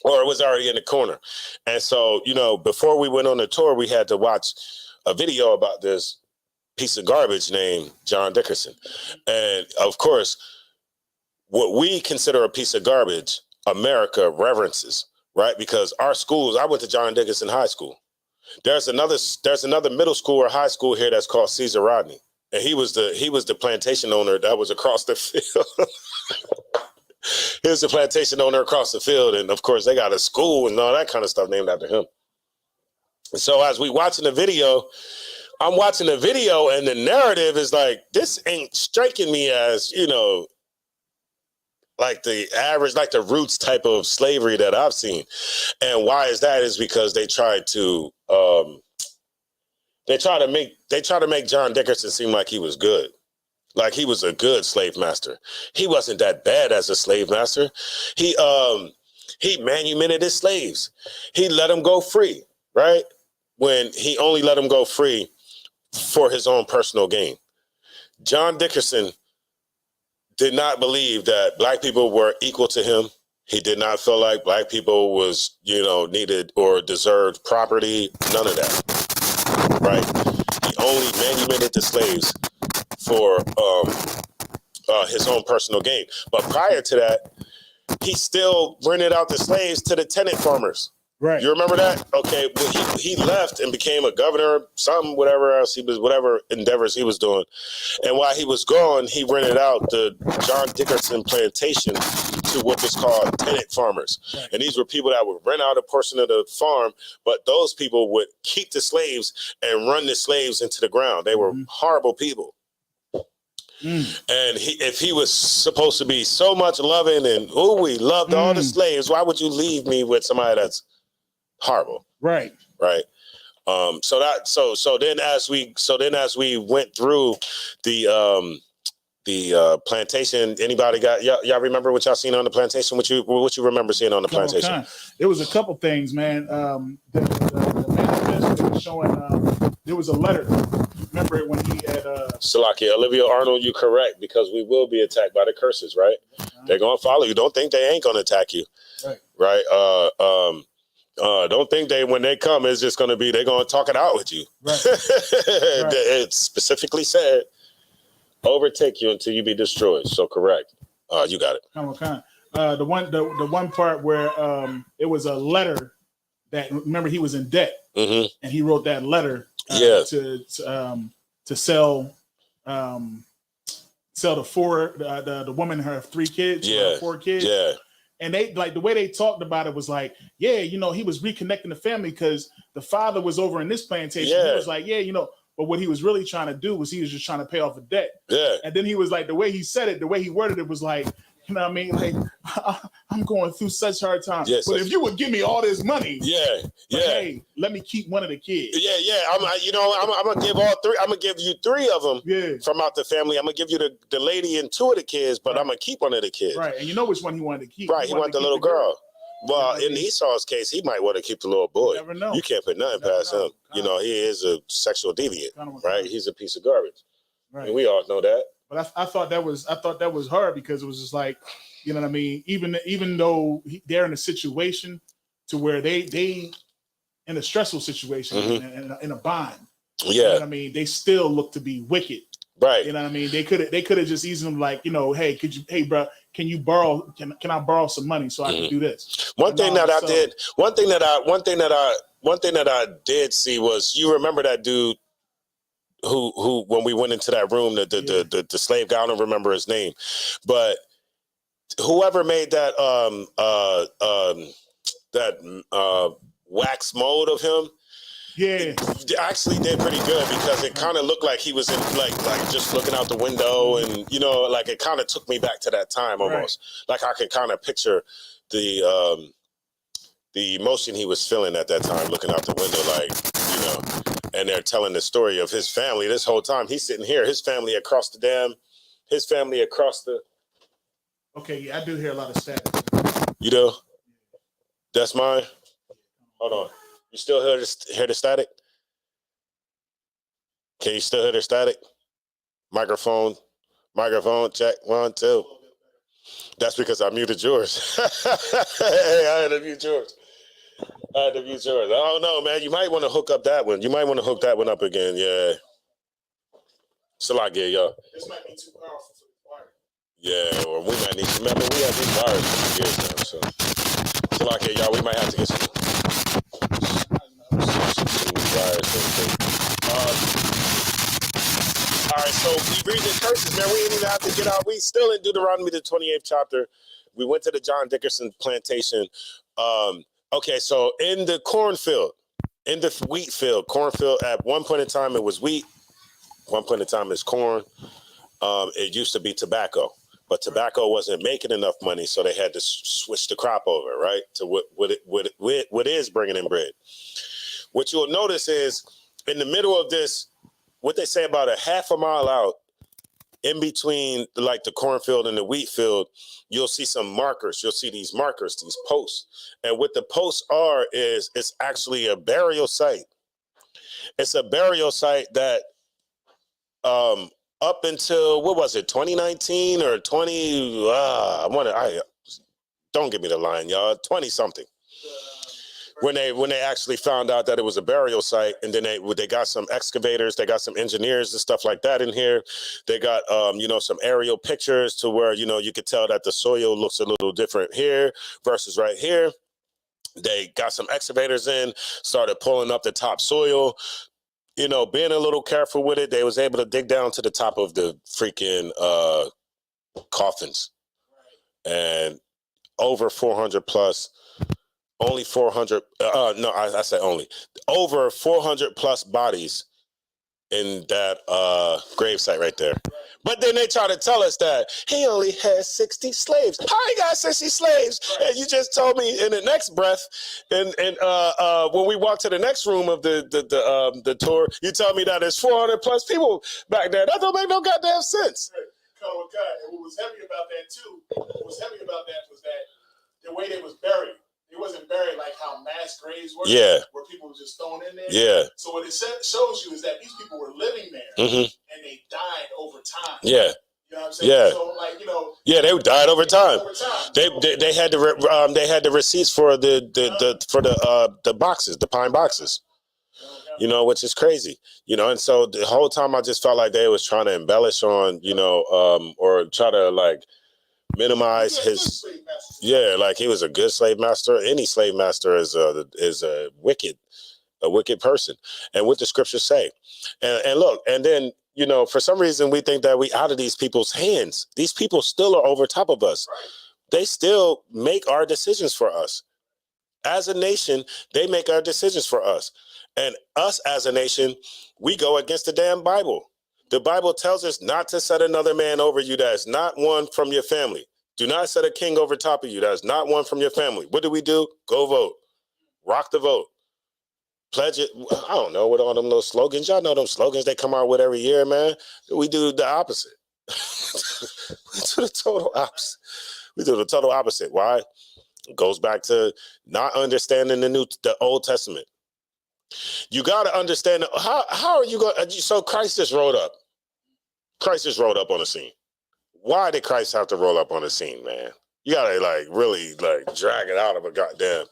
Or it was already in the corner. And so, you know, before we went on the tour, we had to watch a video about this piece of garbage named John Dickinson. And of course, what we consider a piece of garbage, America reverences, right? Because our schools, I went to John Dickinson High School. There's another middle school or high school here that's called Caesar Rodney, and he was the plantation owner that was across the field. He was the plantation owner across the field, and of course they got a school and all that kind of stuff named after him. So as we watching the video, I'm watching the video, and the narrative is like, this ain't striking me as, you know, like the average, like the roots type of slavery that I've seen. And why is that? Is because they try to make John Dickerson seem like he was good. Like he was a good slave master. He wasn't that bad as a slave master. He manumitted his slaves. He let them go free, right? When he only let them go free for his own personal gain. John Dickerson did not believe that black people were equal to him. He did not feel like black people was, you know, needed or deserved property. None of that, right? He only manumitted the slaves for his own personal gain. But prior to that, he still rented out the slaves to the tenant farmers. Right. You remember that? Okay. Well, he left and became a governor, something, whatever else he was, whatever endeavors he was doing. And while he was gone, he rented out the John Dickerson plantation to what was called tenant farmers. Right. And these were people that would rent out a portion of the farm, but those people would keep the slaves and run the slaves into the ground. They were horrible people. And if he was supposed to be so much loving and we loved all the slaves, why would you leave me with somebody that's horrible? Right. So then as we went through the plantation, anybody got y'all remember what y'all seen on the plantation? What you remember seeing on the plantation? There was a couple things, man. The manifest was showing there was a letter. Remember it when he had Salakia, Olivia Arnold, you correct, because we will be attacked by the curses, right? They're gonna follow you. Don't think they ain't gonna attack you. Right. Don't think when they come, it's just gonna be they're gonna talk it out with you. Right. It specifically said overtake you until you be destroyed. So correct. You got it. The one part where it was a letter that, remember, he was in debt, and he wrote that letter to sell the woman her 3 kids, 4 kids. Yeah. And they, like, the way they talked about it was like, yeah, you know, he was reconnecting the family because the father was over in this plantation. Yeah. He was like, yeah, you know, but what he was really trying to do was he was just trying to pay off a debt. Yeah. And then he was like, the way he said it, the way he worded it was like, you know what I mean? Like, I'm going through such hard times. Yes, but if you would give me all this money, hey, let me keep one of the kids. I'm gonna give all 3. I'm gonna give you 3 of them from out the family. I'm gonna give you the lady and 2 of the kids, but I'm gonna keep one of the kids. Right, and you know which one he wanted to keep. Right, he wanted the little girl. Well, in Esau's case, he might want to keep the little boy. You never know. You can't put nothing past him. You know, he is a sexual deviant, right? He's a piece of garbage. Right. And we all know that. But I thought that was hard because it was just like, you know what I mean? Even though they're in a situation to where they in a stressful situation, in a bind. You know what I mean? They still look to be wicked. Right. You know what I mean? They could have just easily, like, you know, hey, bro, can I borrow some money so I can do this? One thing that I did see was, you remember that dude who when we went into that room, the slave guy, I don't remember his name, but whoever made that wax mold of him, actually did pretty good, because it kind of looked like he was in like just looking out the window, and you know, like it kind of took me back to that time almost. Like I could kind of picture the emotion he was feeling at that time, looking out the window, like, you know. And they're telling the story of his family this whole time. He's sitting here, his family across the dam, his family across the. Okay, yeah, I do hear a lot of static. You do? That's mine? Hold on. You still hear the static? Can you still hear the static? Microphone, check, 1, 2. That's because I muted yours. Hey, I had to mute yours. I don't know, man. You might want to hook up that one. You might want to hook that one up again. Yeah. It's a lot, y'all. This might be too powerful for the wire. Yeah, or we might need to. Remember, we have these wires for years now, so it's a lot, y'all. We might have to get some So we read the curses, man. We didn't even have to get out. We still in Deuteronomy, the 28th chapter. We went to the John Dickerson plantation. Okay, so in the cornfield, in the wheat field, cornfield, at one point in time, it was wheat. One point in time, it's corn. It used to be tobacco, but tobacco wasn't making enough money, so they had to switch the crop over, right, to what is bringing in bread. What you'll notice is in the middle of this, what they say about a half a mile out, in between like the cornfield and the wheat field, you'll see some markers. You'll see these markers, these posts. And what the posts are is it's actually a burial site. It's a burial site that up until, what was it, 2019 or 20, don't give me the line, y'all, 20 something. When they actually found out that it was a burial site, and then they got some excavators, they got some engineers and stuff like that in here. They got some aerial pictures to where you could tell that the soil looks a little different here versus right here. They got some excavators in, started pulling up the top soil. Being a little careful with it, they was able to dig down to the top of the freaking coffins, and over 400 plus. Only 400, I said only, over 400 plus bodies in that gravesite right there. But then they try to tell us that he only has 60 slaves. How he got 60 slaves? And you just told me in the next breath, and when we walked to the next room of the tour, you told me that there's 400 plus people back there. That don't make no goddamn sense. And what was heavy about that too, was that the way they was buried. It wasn't buried like how mass graves were, where people were just thrown in there. Yeah. So what it shows you is that these people were living there, and they died over time. Yeah. You know what I'm saying? Yeah. So they died over time. They had the receipts for the boxes, the pine boxes. Which is crazy. And so the whole time I just felt like they was trying to embellish on, or try to minimize his, like he was a good slave master. Any slave master is a wicked person. And what the scriptures say, and look, and then for some reason we think that we out of these people's hands. These people still are over top of us. They still make our decisions for us. As a nation, they make our decisions for us, and us as a nation, we go against the damn Bible. The Bible tells us not to set another man over you that is not one from your family. Do not set a king over top of you that is not one from your family. What do? Go vote. Rock the vote. Pledge it. I don't know what all them little slogans. Y'all know them slogans they come out with every year, man. We do the opposite. We do the total opposite. We do the total opposite. Why? It goes back to not understanding the Old Testament. You got to understand how are you going? So Christ just rolled up. Christ just rolled up on the scene. Why did Christ have to roll up on the scene, man? You got to really drag it out of a goddamn.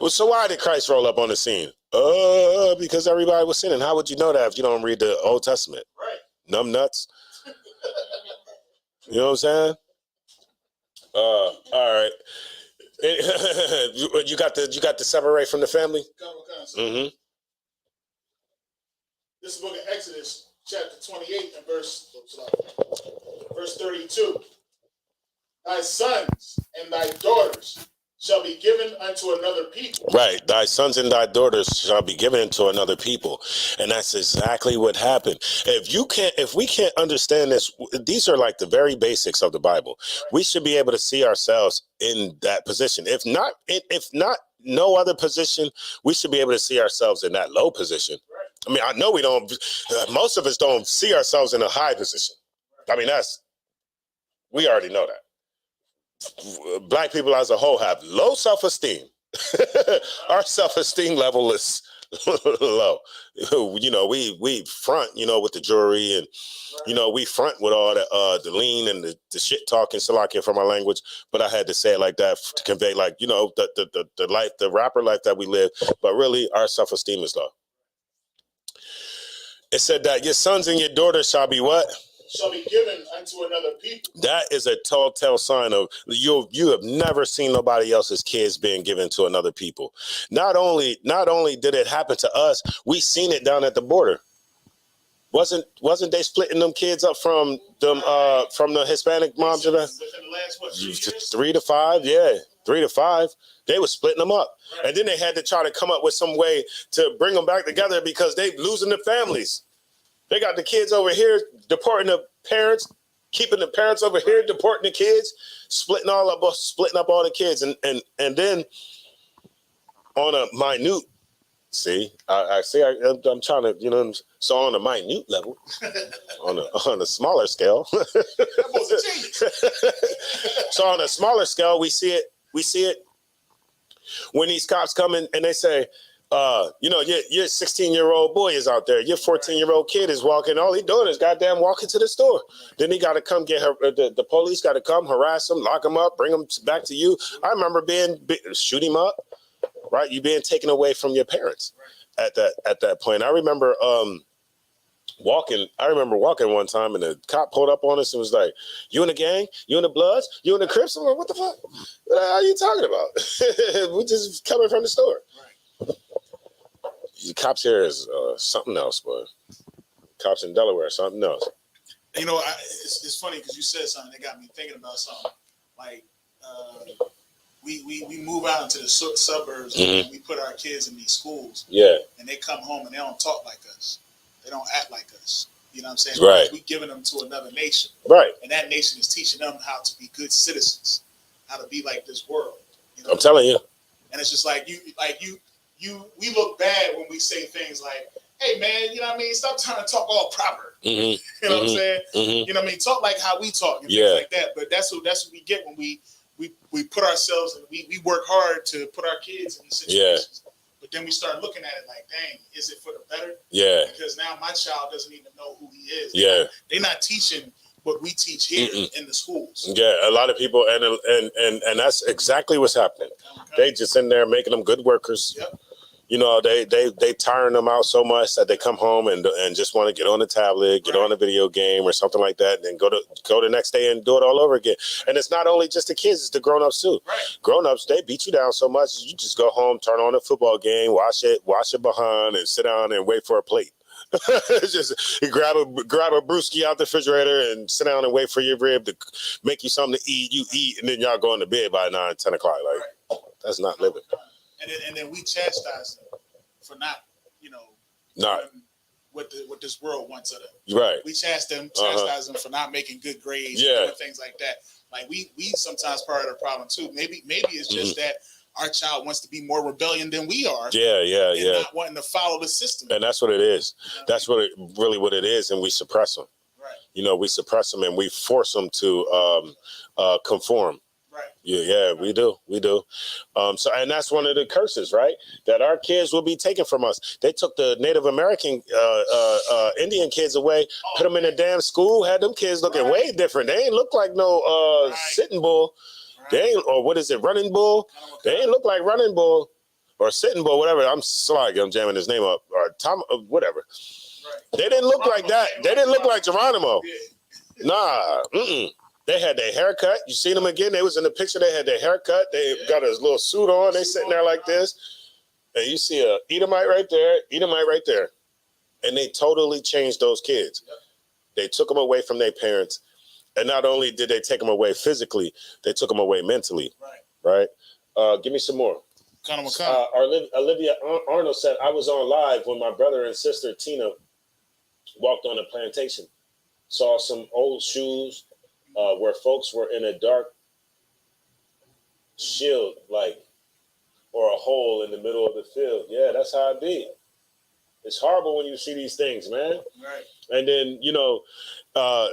Well, so why did Christ roll up on the scene? Because everybody was sinning. How would you know that if you don't read the Old Testament? Right. Numb nuts. You know what I'm saying? All right. You got to separate from the family. Mm-hmm. This is the book of Exodus, chapter 28, and verse 32. Thy sons and thy daughters shall be given unto another people. Right. Thy sons and thy daughters shall be given unto another people. And that's exactly what happened. If we can't understand this, these are like the very basics of the Bible. We should be able to see ourselves in that position. If not no other position, we should be able to see ourselves in that low position. I mean, I know we don't, most of us don't see ourselves in a high position. I mean, we already know that. Black people as a whole have low self-esteem. Our self-esteem level is low. We front, with the jewelry, and we front with all the lean and the shit talking, Salakia from our language. But I had to say it like that to convey, the life, the rapper life that we live. But really, our self-esteem is low. It said that your sons and your daughters shall be what? Shall be given unto another people. That is a telltale sign of you have never seen nobody else's kids being given to another people. Not only did it happen to us, we seen it down at the border. Wasn't they splitting them kids up from the Hispanic moms? Within the last 3 years? 3 to 5, yeah, 3 to 5. They were splitting them up, and then they had to try to come up with some way to bring them back together because they losing their families. They got the kids over here deporting the parents, keeping the parents over here deporting the kids, splitting up all the kids, and then on a minute. I'm trying to, so on a minute level, on a smaller scale. So on a smaller scale, we see it when these cops come in and they say, your 16-year-old boy is out there, your 14-year-old kid is walking, all he doing is goddamn walking to the store. Then he got to come get her, the police got to come harass him, lock him up, bring him back to you. I remember shoot him up. Right, you being taken away from your parents at that point. I remember walking one time, and the cop pulled up on us and was like, "You in the gang? You in the Bloods? You in the Crips?" I'm like, "What the fuck? What are you talking about? We just coming from the store." Right. The cops here is something else, boy. Cops in Delaware, something else. It's funny because you said something that got me thinking about something like. We move out into the suburbs and we put our kids in these schools. Yeah. And they come home and they don't talk like us. They don't act like us. You know what I'm saying? Right. We're giving them to another nation. Right. And that nation is teaching them how to be good citizens, how to be like this world. I'm telling you. And it's just like we look bad when we say things like, "Hey man, you know what I mean? Stop trying to talk all proper." You know what I'm saying? You know what I mean? Talk like how we talk and things like that. But that's what we get when we put ourselves and we work hard to put our kids in these situations. But then we start looking at it like, dang, is it for the better? Yeah. Because now my child doesn't even know who he is. They're not teaching what we teach here in the schools. Yeah, a lot of people, and that's exactly what's happening. Okay. They just in there making them good workers. Yep. They tiring them out so much that they come home and just want to get on the tablet, get on a video game or something like that, and then go the next day and do it all over again. And it's not only just the kids, it's the grown-ups too. Right. Grown-ups, they beat you down so much, you just go home, turn on a football game, wash it behind, and sit down and wait for a plate. Just you grab a brewski out the refrigerator and sit down and wait for your rib to make you something to eat. You eat, and then y'all go into bed by 9, 10 o'clock. Like, that's not living. And then we chastise them for not, what this world wants of them. Right. We chastise them for not making good grades and things like that. Like we sometimes part of the problem too. Maybe it's just that our child wants to be more rebellion than we are. And not wanting to follow the system. And that's what it is. That's what it is. And we suppress them. Right. We suppress them and we force them to conform. Right. Yeah, we do. So, and that's one of the curses, right? That our kids will be taken from us. They took the Native American, Indian kids away, put them in a damn school, had them kids looking way different. They ain't look like no sitting bull. Right. They ain't, or what is it, running bull? They ain't look like running bull or sitting bull, whatever. I'm sorry, I'm jamming his name up or Tom, whatever. Right. They didn't look like that. They didn't look like Geronimo. Nah. They had their haircut. You see them again? They was in the picture. They had their haircut. They got a little suit on. They sitting there like this. And you see a Edomite right there. And they totally changed those kids. They took them away from their parents. And not only did they take them away physically, they took them away mentally. Right? Give me some more. Olivia Arnold said, I was on live when my brother and sister Tina walked on a plantation. Saw some old shoes, where folks were in a dark shield, or a hole in the middle of the field. Yeah, that's how it be. It's horrible when you see these things, man. Right. And then,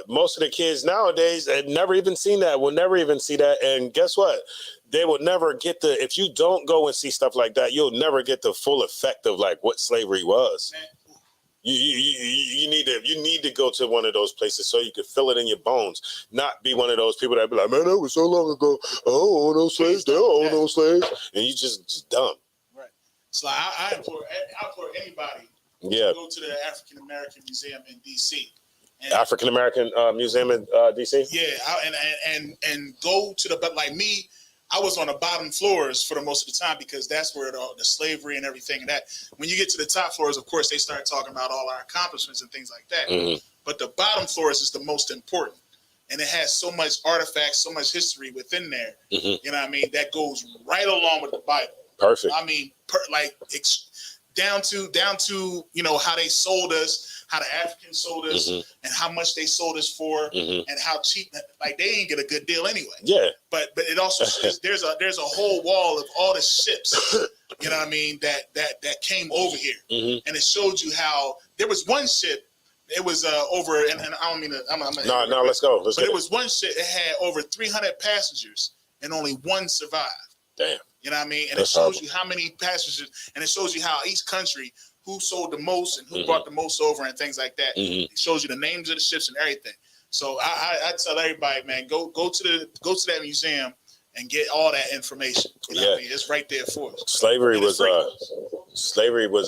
most of the kids nowadays have never even seen that, will never even see that. And guess what? They will never get if you don't go and see stuff like that, you'll never get the full effect of what slavery was. Man. You need to go to one of those places so you can feel it in your bones. Not be one of those people that be like, man, that was so long ago. Oh, those slaves, they don't own those slaves, and you just dumb. Right. So I implore anybody to go to the African American Museum in D.C. African American Museum in D.C. Yeah, and go to like me. I was on the bottom floors for the most of the time because that's where the slavery and everything and that. When you get to the top floors, of course, they start talking about all our accomplishments and things like that. Mm-hmm. But the bottom floors is the most important. And it has so much artifacts, so much history within there. Mm-hmm. You know what I mean? That goes right along with the Bible. Perfect. I mean, down to you know how they sold us, how the Africans sold us, mm-hmm. and how much they sold us for, mm-hmm. and how cheap. Like they ain't get a good deal anyway. Yeah. But it also says there's a whole wall of all the ships. You know what I mean? That came over here, mm-hmm. and it showed you how there was one ship. It was over, and I don't mean to. No, let's go. But it was one ship. It had over 300 passengers, and only one survived. Damn. You know what I mean? And it shows you how many passengers, and it shows you how each country, who sold the most and who mm-hmm. brought the most over and things like that. Mm-hmm. It shows you the names of the ships and everything. So I tell everybody, man, go to that museum and get all that information. You know what I mean? It's right there for us. Slavery was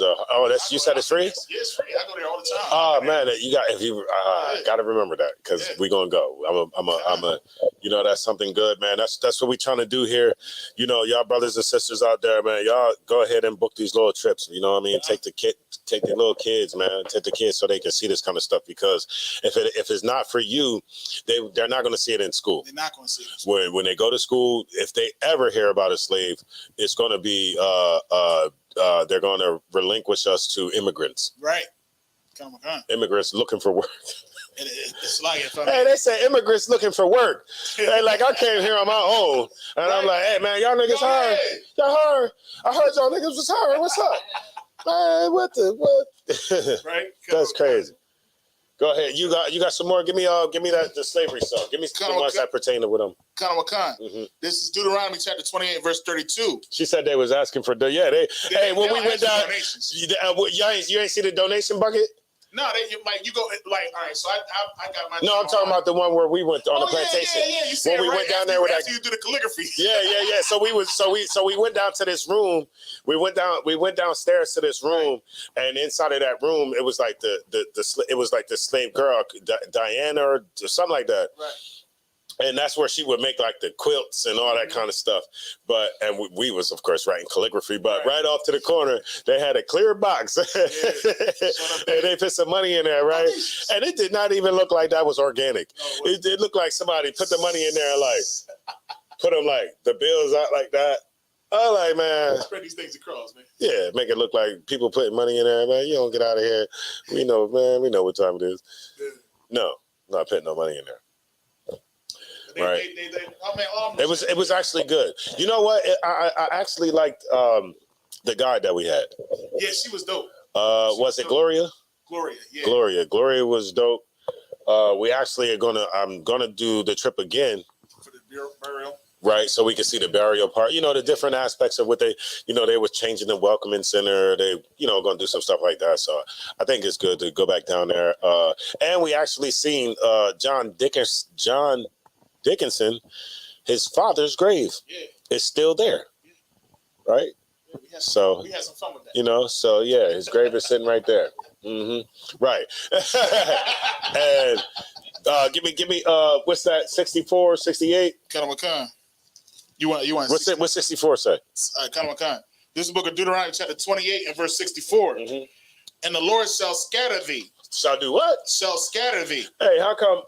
oh, that's you said it's free? Yeah, it's free. I go there all the time. Oh man, gotta remember that because we're gonna go. I'm a you know, that's something good, man. That's what we're trying to do here. You know, y'all brothers and sisters out there, man, y'all go ahead and book these little trips. You know what I mean? Take the little kids, man. Take the kids so they can see this kind of stuff because if it's not for you, they're not gonna see it in school. They're not gonna see it in school. When they go to school, if they ever hear about a slave, it's going to be they're going to relinquish us to immigrants. Right. Come on. Immigrants looking for work. It's like they say immigrants looking for work. Hey, like I came here on my own, and I'm like, hey man, y'all niggas hired. Y'all hired. I heard y'all niggas was hired. What's up, man? What? Right. That's crazy. Go ahead. You got some more. Give me the slavery song. Give me the ones that pertain to them. Mm-hmm. This is Deuteronomy chapter 28, verse 32. She said they was asking for when we went down, you ain't see the donation bucket? No, all right, so I got my... No, I'm talking about the one where we went on the plantation. Yeah. You when we went down there with that... you do the calligraphy. Yeah. So we went down to this room. We went downstairs to this room, and inside of that room, it was like the slave girl, Diana or something like that. Right. And that's where she would make like the quilts and all that kind of stuff. And we was, of course, writing calligraphy. But right off to the corner, they had a clear box. And they put some money in there, right? And it did not even look like that was organic. It looked like somebody put the money in there and like put them like the bills out like that. I'm like, man. Spread these things across, man. Yeah, make it look like people putting money in there, man. You don't get out of here. We know, man. We know what time it is. Yeah. No, not putting no money in there. Right. It was actually good. You know what? I actually liked the guide that we had. Yeah, she was dope. Was it Gloria? Gloria, yeah. Gloria was dope. We actually I'm gonna do the trip again for the burial. Right, so we can see the burial part. You know, the different aspects of what they were changing the welcoming center. They, going to do some stuff like that. So I think it's good to go back down there. And we actually seen John Dickinson, his father's grave is still there, right? Yeah, we had some fun with that. So yeah, his grave is sitting right there. Mm-hmm. Right. And give me what's that? 64, 68? Khan. You want what's 64 say? Khan. This is the book of Deuteronomy chapter 28 and verse 64. Mm-hmm. And the Lord shall scatter thee. Shall do what? Shall scatter thee. Hey, how come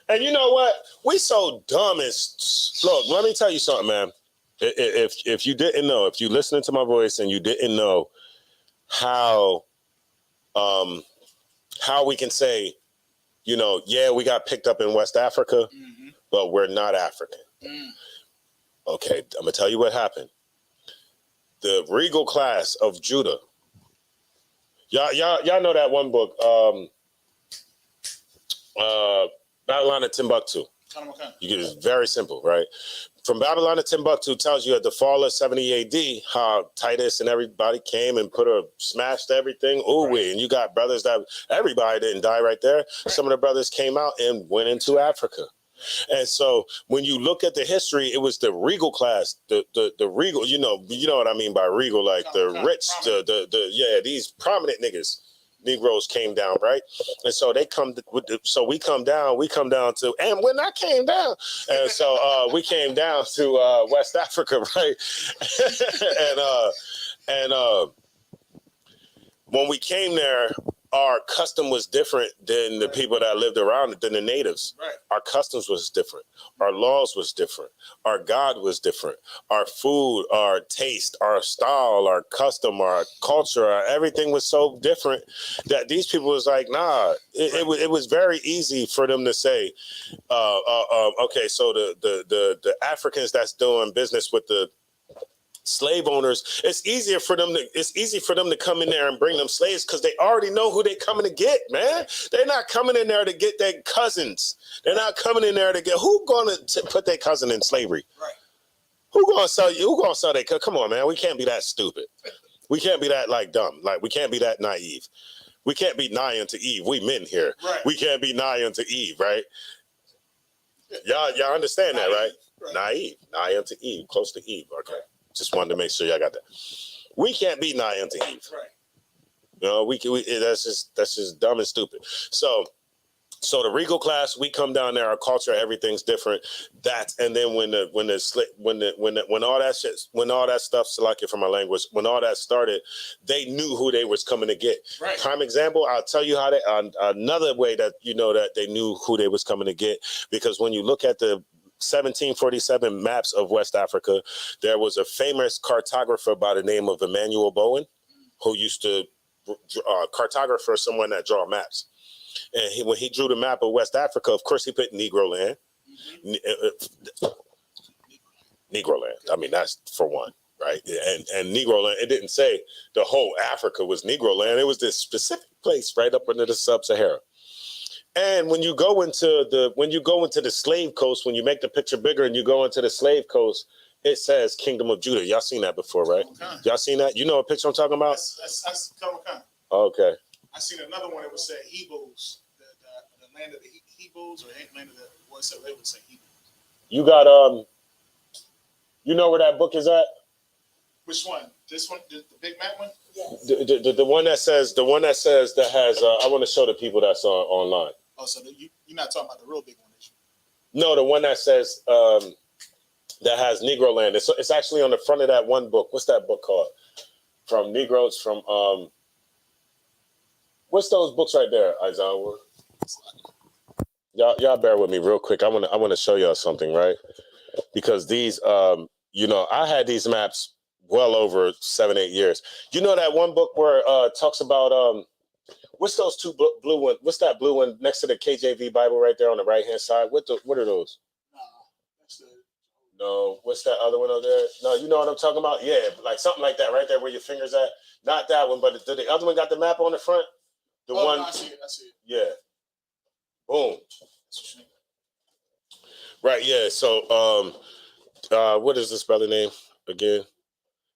and you know what? We so dumb as look. Let me tell you something, man. If you didn't know, if you listening to my voice and you didn't know how we can say, we got picked up in West Africa, mm-hmm. but we're not African. Mm. Okay, I'm gonna tell you what happened. The regal class of Judah. Y'all know that one book. Babylon to Timbuktu. It's very simple, right? From Babylon to Timbuktu tells you at the fall of 70 AD how Titus and everybody came and smashed everything. And you got brothers everybody didn't die right there. Right. Some of the brothers came out and went into Africa. And so when you look at the history, it was the regal class, the regal, you know what I mean by regal, like the rich, these prominent niggas. Negroes came down, right? And so they come, we come down to, and when I came down, and so we came down to West Africa, right? and when we came there, our custom was different than the people that lived around it, than the natives. Right. Our customs was different. Our laws was different. Our God was different. Our food, our taste, our style, our custom, our culture, everything was so different that these people was like, nah. It was very easy for them to say, okay, so the Africans that's doing business with the slave owners, it's easy for them to come in there and bring them slaves because they already know who they coming to get, man. They're not coming in there to get their cousins. They're not coming in there to get, who gonna put their cousin in slavery? Right. Who gonna sell you? Who gonna sell their cousin? Come on, man. We can't be that stupid. We can't be that dumb. Like, we can't be that naive. We can't be nigh unto Eve. We men here. Right. We can't be nigh unto Eve, right? Y'all understand that, right? Nigh unto Eve, close to Eve. Okay. Just wanted to make sure y'all got that. We can't be nigh unto Eve. Right. You know, that's just dumb and stupid. So the regal class, we come down there, our culture, everything's different. And then when all that stuff, selected from my language, when all that started, they knew who they was coming to get. Right. Prime example, I'll tell you how another way that you know that they knew who they was coming to get, because when you look at the 1747 maps of West Africa, there was a famous cartographer by the name of Emmanuel Bowen, who used to cartographer, someone that draw maps. And when he drew the map of West Africa, of course, he put Negro land. Negro land. I mean, that's for one, right? And Negro land, it didn't say the whole Africa was Negro land. It was this specific place right up under the Sub-Sahara. And when you go into the slave coast, when you make the picture bigger and you go into the slave coast, it says Kingdom of Judah. Y'all seen that before, right? Y'all seen that? You know what picture I'm talking about? That's Comic-Con. Okay. I seen another one that would say Hebrews, the land of the Hebrews, or land of the what's that? They would say Hebrews. You got you know where that book is at? Which one? This one, the big map one? Yes. The one that says that has I want to show the people that's online. Oh, so you're not talking about the real big one, is you? No, the one that says that has Negro land. It's actually on the front of that one book. What's that book called? From Negroes from what's those books right there, Isaiah? Y'all bear with me real quick. I want to show y'all something, right? Because these I had these maps well over 7-8 years. You know that one book where talks about what's those two blue ones? What's that blue one next to the KJV Bible right there on the right hand side? What are those? No, what's that other one over there? No, you know what I'm talking about? Yeah, like something like that right there where your finger's at. Not that one, but the other one got the map on the front. The one. No, I see it. Yeah. Boom. Right. Yeah. So, what is this brother name again?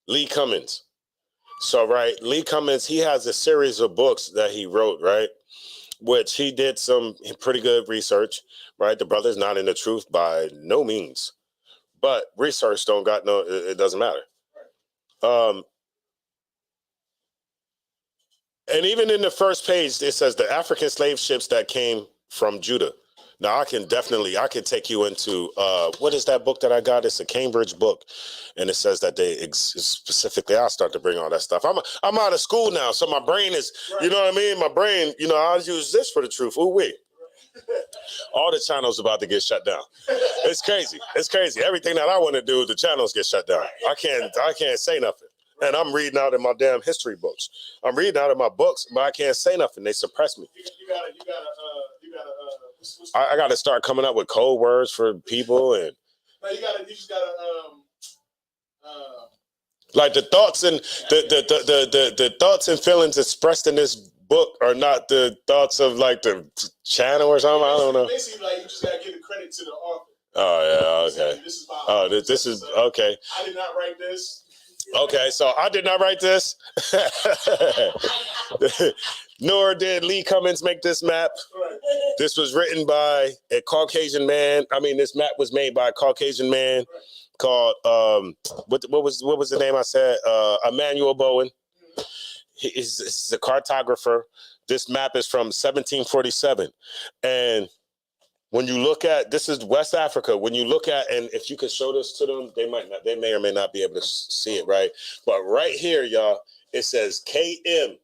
Lee Cummins. So, right, Lee Cummins, he has a series of books that he wrote, right, which he did some pretty good research, right? The brother's not in the truth by no means, but research it doesn't matter. And even in the first page, it says the African slave ships that came from Judah. Now, I can take you into, what is that book that I got? It's a Cambridge book. And it says that specifically, I'll start to bring all that stuff. I'm out of school now, so my brain is, you know what I mean? My brain, I'll use this for the truth. Ooh, wait. All the channels about to get shut down. It's crazy. It's crazy. Everything that I want to do, the channels get shut down. I can't say nothing. And I'm reading out of my damn history books. I'm reading out of my books, but I can't say nothing. They suppress me. I got to start coming up with code words for people, and no, you just gotta like the thoughts and the thoughts and feelings expressed in this book are not the thoughts of like the channel or something. I don't know. Basically, like you just gotta give the credit to the author. Oh yeah, okay. This is okay. I did not write this. Okay, so I did not write this. Nor did Lee Cummins make this map. This was written by a Caucasian man. I mean, this map was made by a Caucasian man called what was the name I said? Emmanuel Bowen. He's a cartographer. This map is from 1747. And when you look at, this is West Africa. When you look at, and if you could show this to them, they may or may not be able to see it, right? But right here, y'all, it says KM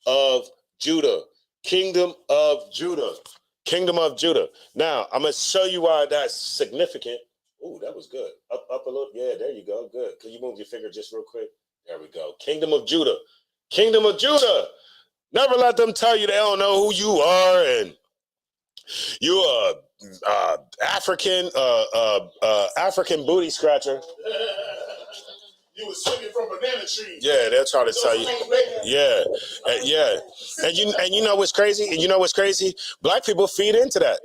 of Judah, Kingdom of Judah, Kingdom of Judah. Now, I'm going to show you why that's significant. Ooh, that was good. Up a little. Yeah, there you go. Good. Can you move your finger just real quick? There we go. Kingdom of Judah. Kingdom of Judah. Never let them tell you they don't know who you are and you're a African booty scratcher. You was swinging from banana trees. Yeah, they're trying to tell you. Yeah, yeah. And you know what's crazy? And you know what's crazy? Black people feed into that.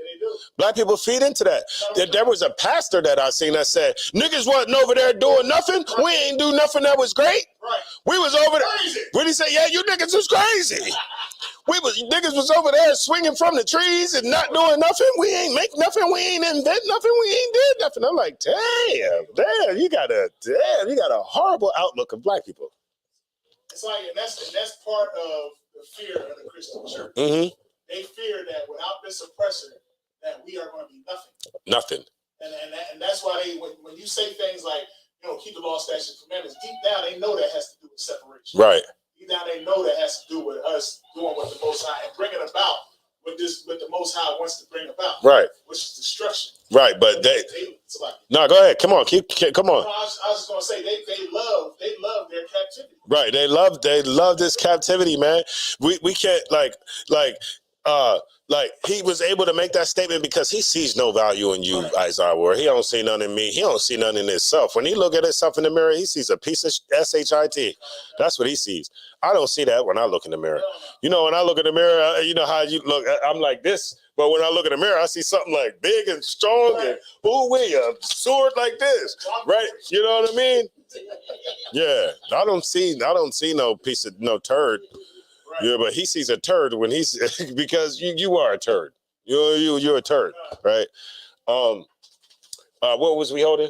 Black people feed into that. There was a pastor that I seen that said, niggas wasn't over there doing nothing. We ain't do nothing that was great. We was over there. When he said, yeah, you niggas was crazy. Niggas was over there swinging from the trees and not doing nothing. We ain't make nothing. We ain't invent nothing. We ain't did nothing. I'm like, damn, you got a horrible outlook of black people. It's like, and that's part of the fear of the Christian church. Mm-hmm. They fear that without this oppressor, that we are going to be nothing. Nothing. And that's why when you say things like, keep the law, statutes, and commandments, deep down they know that has to do with separation. Right. Now they know that has to do with us doing what the Most High and bringing about what the Most High wants to bring about. Right. Which is destruction. Right, but no, go ahead. Come on, come on. No, I was just gonna say they love their captivity. Right, they love this captivity, man. We can't like he was able to make that statement because he sees no value in you, Isaiah Ward. He don't see none in me. He don't see none in himself. When he look at himself in the mirror, he sees a piece of shit. That's what he sees. I don't see that when I look in the mirror. When I look in the mirror, you know how you look. I'm like this, but when I look in the mirror, I see something like big and strong and a sword like this, right? You know what I mean? Yeah, I don't see no piece of no turd. Yeah, but he sees a turd when he's because you are a turd. You're a turd, right? What was we holding?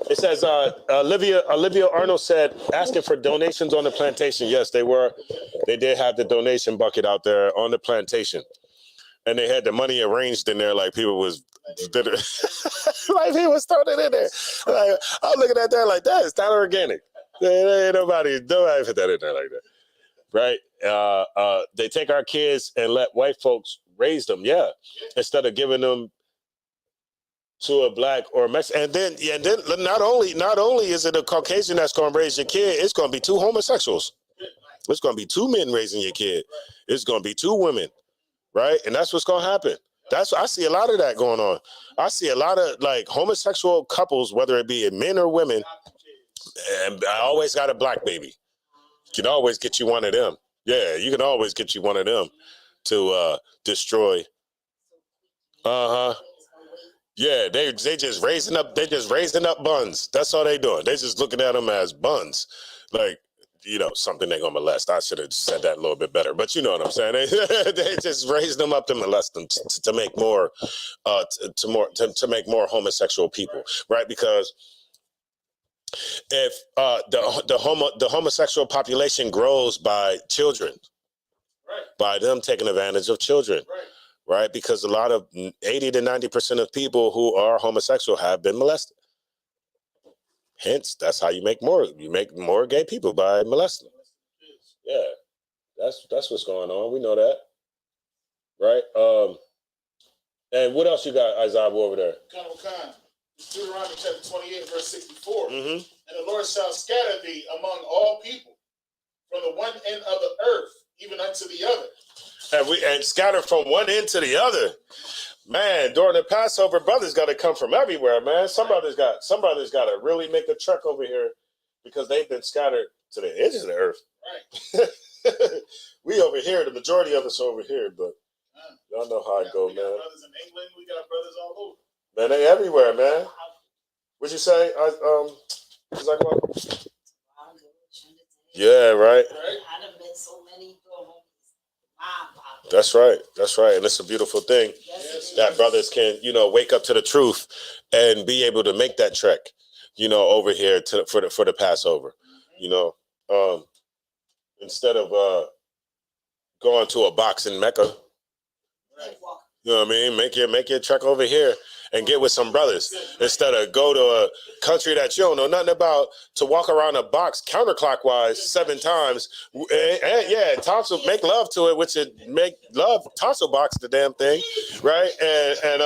It says Olivia Arnold said asking for donations on the plantation. Yes, they were. They did have the donation bucket out there on the plantation, and they had the money arranged in there like people was like people was throwing it in there. Like, I'm looking at that like that is not organic. Ain't nobody put that in there like that. Right? They take our kids and let white folks raise them, instead of giving them to a black or Mexican. And then not only is it a Caucasian that's going to raise your kid, it's going to be two homosexuals. It's going to be two men raising your kid. It's going to be two women, right? And that's what's going to happen. I see a lot of that going on. I see a lot of like homosexual couples, whether it be men or women, and I always got a black baby. You can always get you one of them. Yeah, you can always get you one of them to destroy. Yeah, they just raising up buns. That's all they doing. They just looking at them as buns, like something they gonna molest. I should have said that a little bit better, but you know what I'm saying. They just raise them up to molest them to make more, to make more homosexual people, right? Because if the homosexual population grows by children, by them taking advantage of children, right? Because a lot of 80 to 90% of people who are homosexual have been molested. Hence, that's how you make more. You make more gay people by molesting. Yeah, that's what's going on. We know that, right? And what else you got, Isaiah, over there? Deuteronomy chapter 28, verse 64. Mm-hmm. And the Lord shall scatter thee among all people from the one end of the earth, even unto the other. And scatter from one end to the other. Man, during the Passover, brothers got to come from everywhere, man. Some brothers got to really make the trek over here because they've been scattered to the edges of the earth. Right. We over here, the majority of us over here, but y'all know how it go, man. We got brothers in England, we got brothers all over. Man, they everywhere, man. What'd you say? Yeah, right. That's right. And it's a beautiful thing that brothers can, wake up to the truth and be able to make that trek, over here for the Passover, instead of going to a boxing mecca. You know what I mean? Make your trek over here and get with some brothers instead of go to a country that you don't know nothing about to walk around a box counterclockwise 7 times. And yeah, tonsil, make love to it, which it make love tonsil box the damn thing, right? And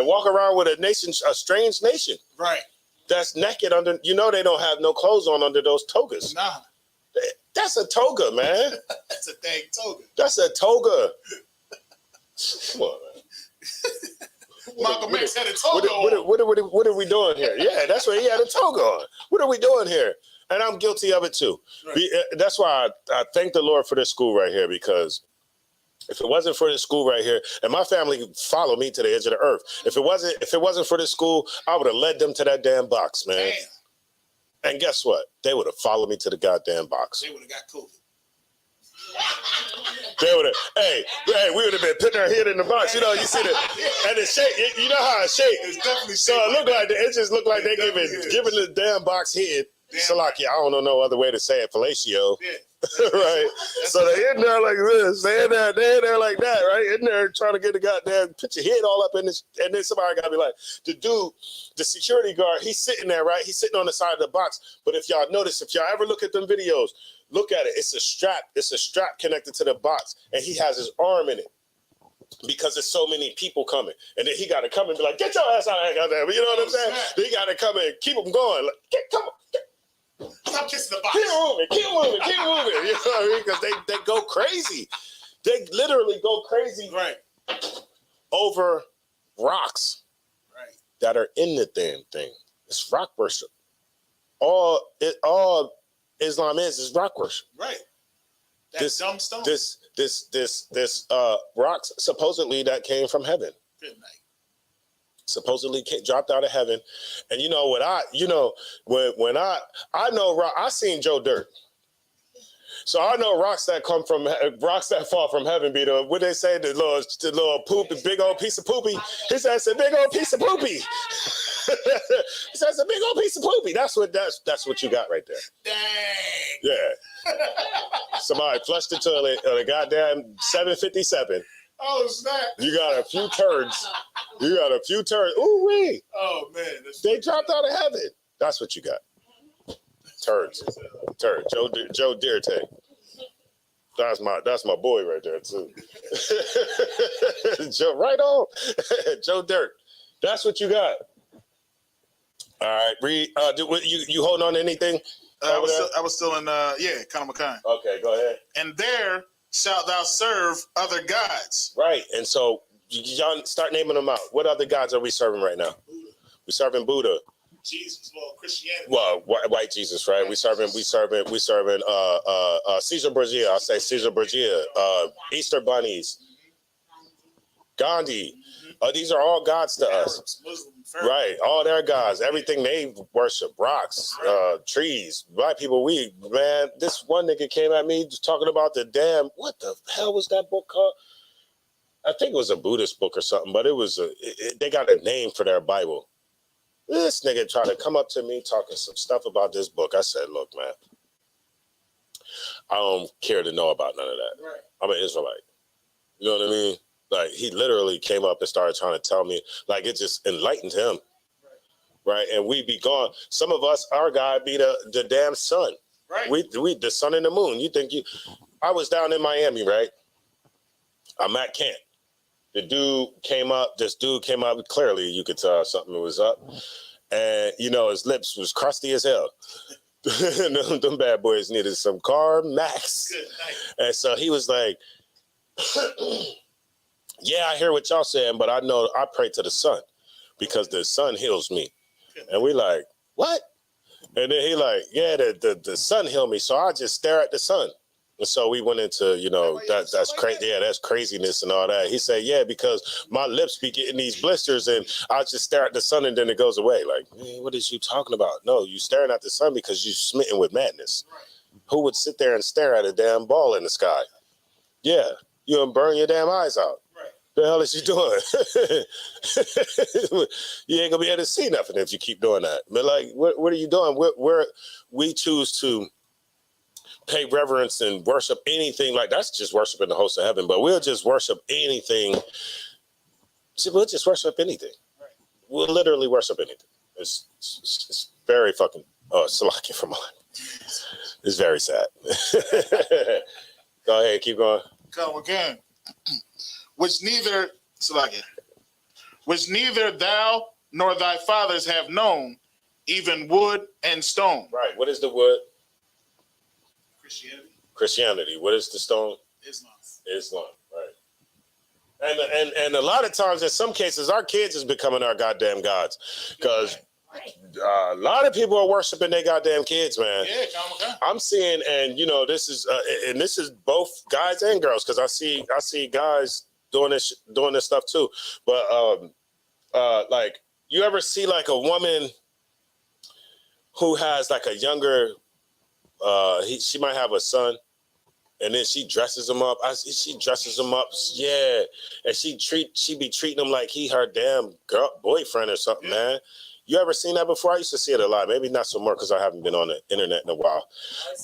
walk around with a strange nation, right? That's naked under. You know they don't have no clothes on under those togas. Nah, that's a toga, man. That's a dang toga. That's a toga. Come on, man. Malcolm X had a toga on. What are we doing here? Yeah, that's what he had a toga on. What are we doing here? And I'm guilty of it too. Right. That's why I thank the Lord for this school right here, because if it wasn't for this school right here, and my family followed me to the edge of the earth, if it wasn't for this school, I would have led them to that damn box, man. Damn. And guess what? They would have followed me to the goddamn box. They would have got COVID. They would have, hey, we would have been putting our head in the box. You know, you see and it shake. You know how it shake. It's definitely so it just looked like they giving the damn box head. Salaki, I don't know no other way to say it. Fellatio. Yeah. Right. So they're in there like this. They're in there like that, right? In there trying to get the goddamn, put your head all up in this, and then somebody gotta be like, the dude, the security guard, he's sitting there, right? He's sitting on the side of the box. But if y'all notice, if y'all ever look at them videos, look at it. It's a strap. It's a strap connected to the box, and he has his arm in it because there's so many people coming. And then he got to come and be like, get your ass out of there. You know what I'm saying? Then he got to come and keep them going. Like, come on. Stop kissing the box. Keep moving. You know what I mean? Because they go crazy. They literally go crazy, right, over rocks, right, that are in the damn thing. It's rock worship. All Islam is rock worship. Right. That dumb stone. This rocks supposedly that came from heaven. Good night. Supposedly dropped out of heaven. And you know what when I know rock, I seen Joe Dirt. So I know rocks that fall from heaven be the, what they say, the little poop, the big old piece of poopy. He said it's a big old piece of poopy. He said it's a big old piece of poopy. That's what you got right there. Dang. Yeah. Somebody flushed the toilet on a goddamn 757. Oh, snap. You got a few turds. Ooh wee. Oh man. They dropped out of heaven. That's what you got. Turds. Joe Dirte. That's my boy right there too. Joe, right on. Joe Dirt. That's what you got. All right, Reed. You holding on to anything? I was still in Kanamakan. Okay, go ahead. And there shalt thou serve other gods. Right, and so y'all start naming them out. What other gods are we serving right now? Buddha. We're serving Buddha. Jesus, Christianity. Well, white Jesus, right? We serving Caesar Borgia. I say Caesar Borgia. Easter bunnies. Gandhi. These are all gods to us. Muslim, right, all their gods. Everything they worship. Rocks, trees. Black people, this one nigga came at me talking about the damn, what the hell was that book called? I think it was a Buddhist book or something, but it was they got a name for their Bible. This nigga tried to come up to me talking some stuff about this book. I said, look, man, I don't care to know about none of that. Right. I'm an Israelite. You know what I mean? Like, he literally came up and started trying to tell me, like, it just enlightened him. Right? And we be gone. Some of us, our God be the damn sun. Right. We the sun and the moon. I was down in Miami, right? I'm at camp. This dude came up, clearly you could tell something was up. And, his lips was crusty as hell. them bad boys needed some Carb Max. And so he was like, yeah, I hear what y'all saying, but I know I pray to the sun because the sun heals me. And we like, what? And then he like, yeah, the sun healed me, so I just stare at the sun. And so we went into, that's crazy. Yeah, that's craziness and all that. He said, yeah, because my lips be getting these blisters and I just stare at the sun and then it goes away. Like, man, what is you talking about? No, you staring at the sun because you smitten with madness. Who would sit there and stare at a damn ball in the sky? Yeah, you gonna burn your damn eyes out. The hell is you doing? You ain't gonna be able to see nothing if you keep doing that. But like, what are you doing? We choose to pay reverence and worship anything like that's just worshiping the host of heaven. But we'll just worship anything. See, we'll just worship anything. Right. We'll literally worship anything. It's very fucking Salaki for mine. It's very sad. Go ahead, keep going. Come again. Which neither thou nor thy fathers have known, even wood and stone. Right. What is the wood? Christianity. Christianity. What is the stone? Islam. Right. And a lot of times, in some cases, our kids is becoming our goddamn gods, because a lot of people are worshiping their goddamn kids, man. Yeah, I'm seeing, and you know, this is both guys and girls, because I see guys doing this stuff too. But like, you ever see like a woman who has like a younger, she might have a son, and then she dresses him up. She dresses him up, yeah, and she be treating him like he her damn boyfriend or something, man. You ever seen that before? I used to see it a lot. Maybe not so much because I haven't been on the internet in a while.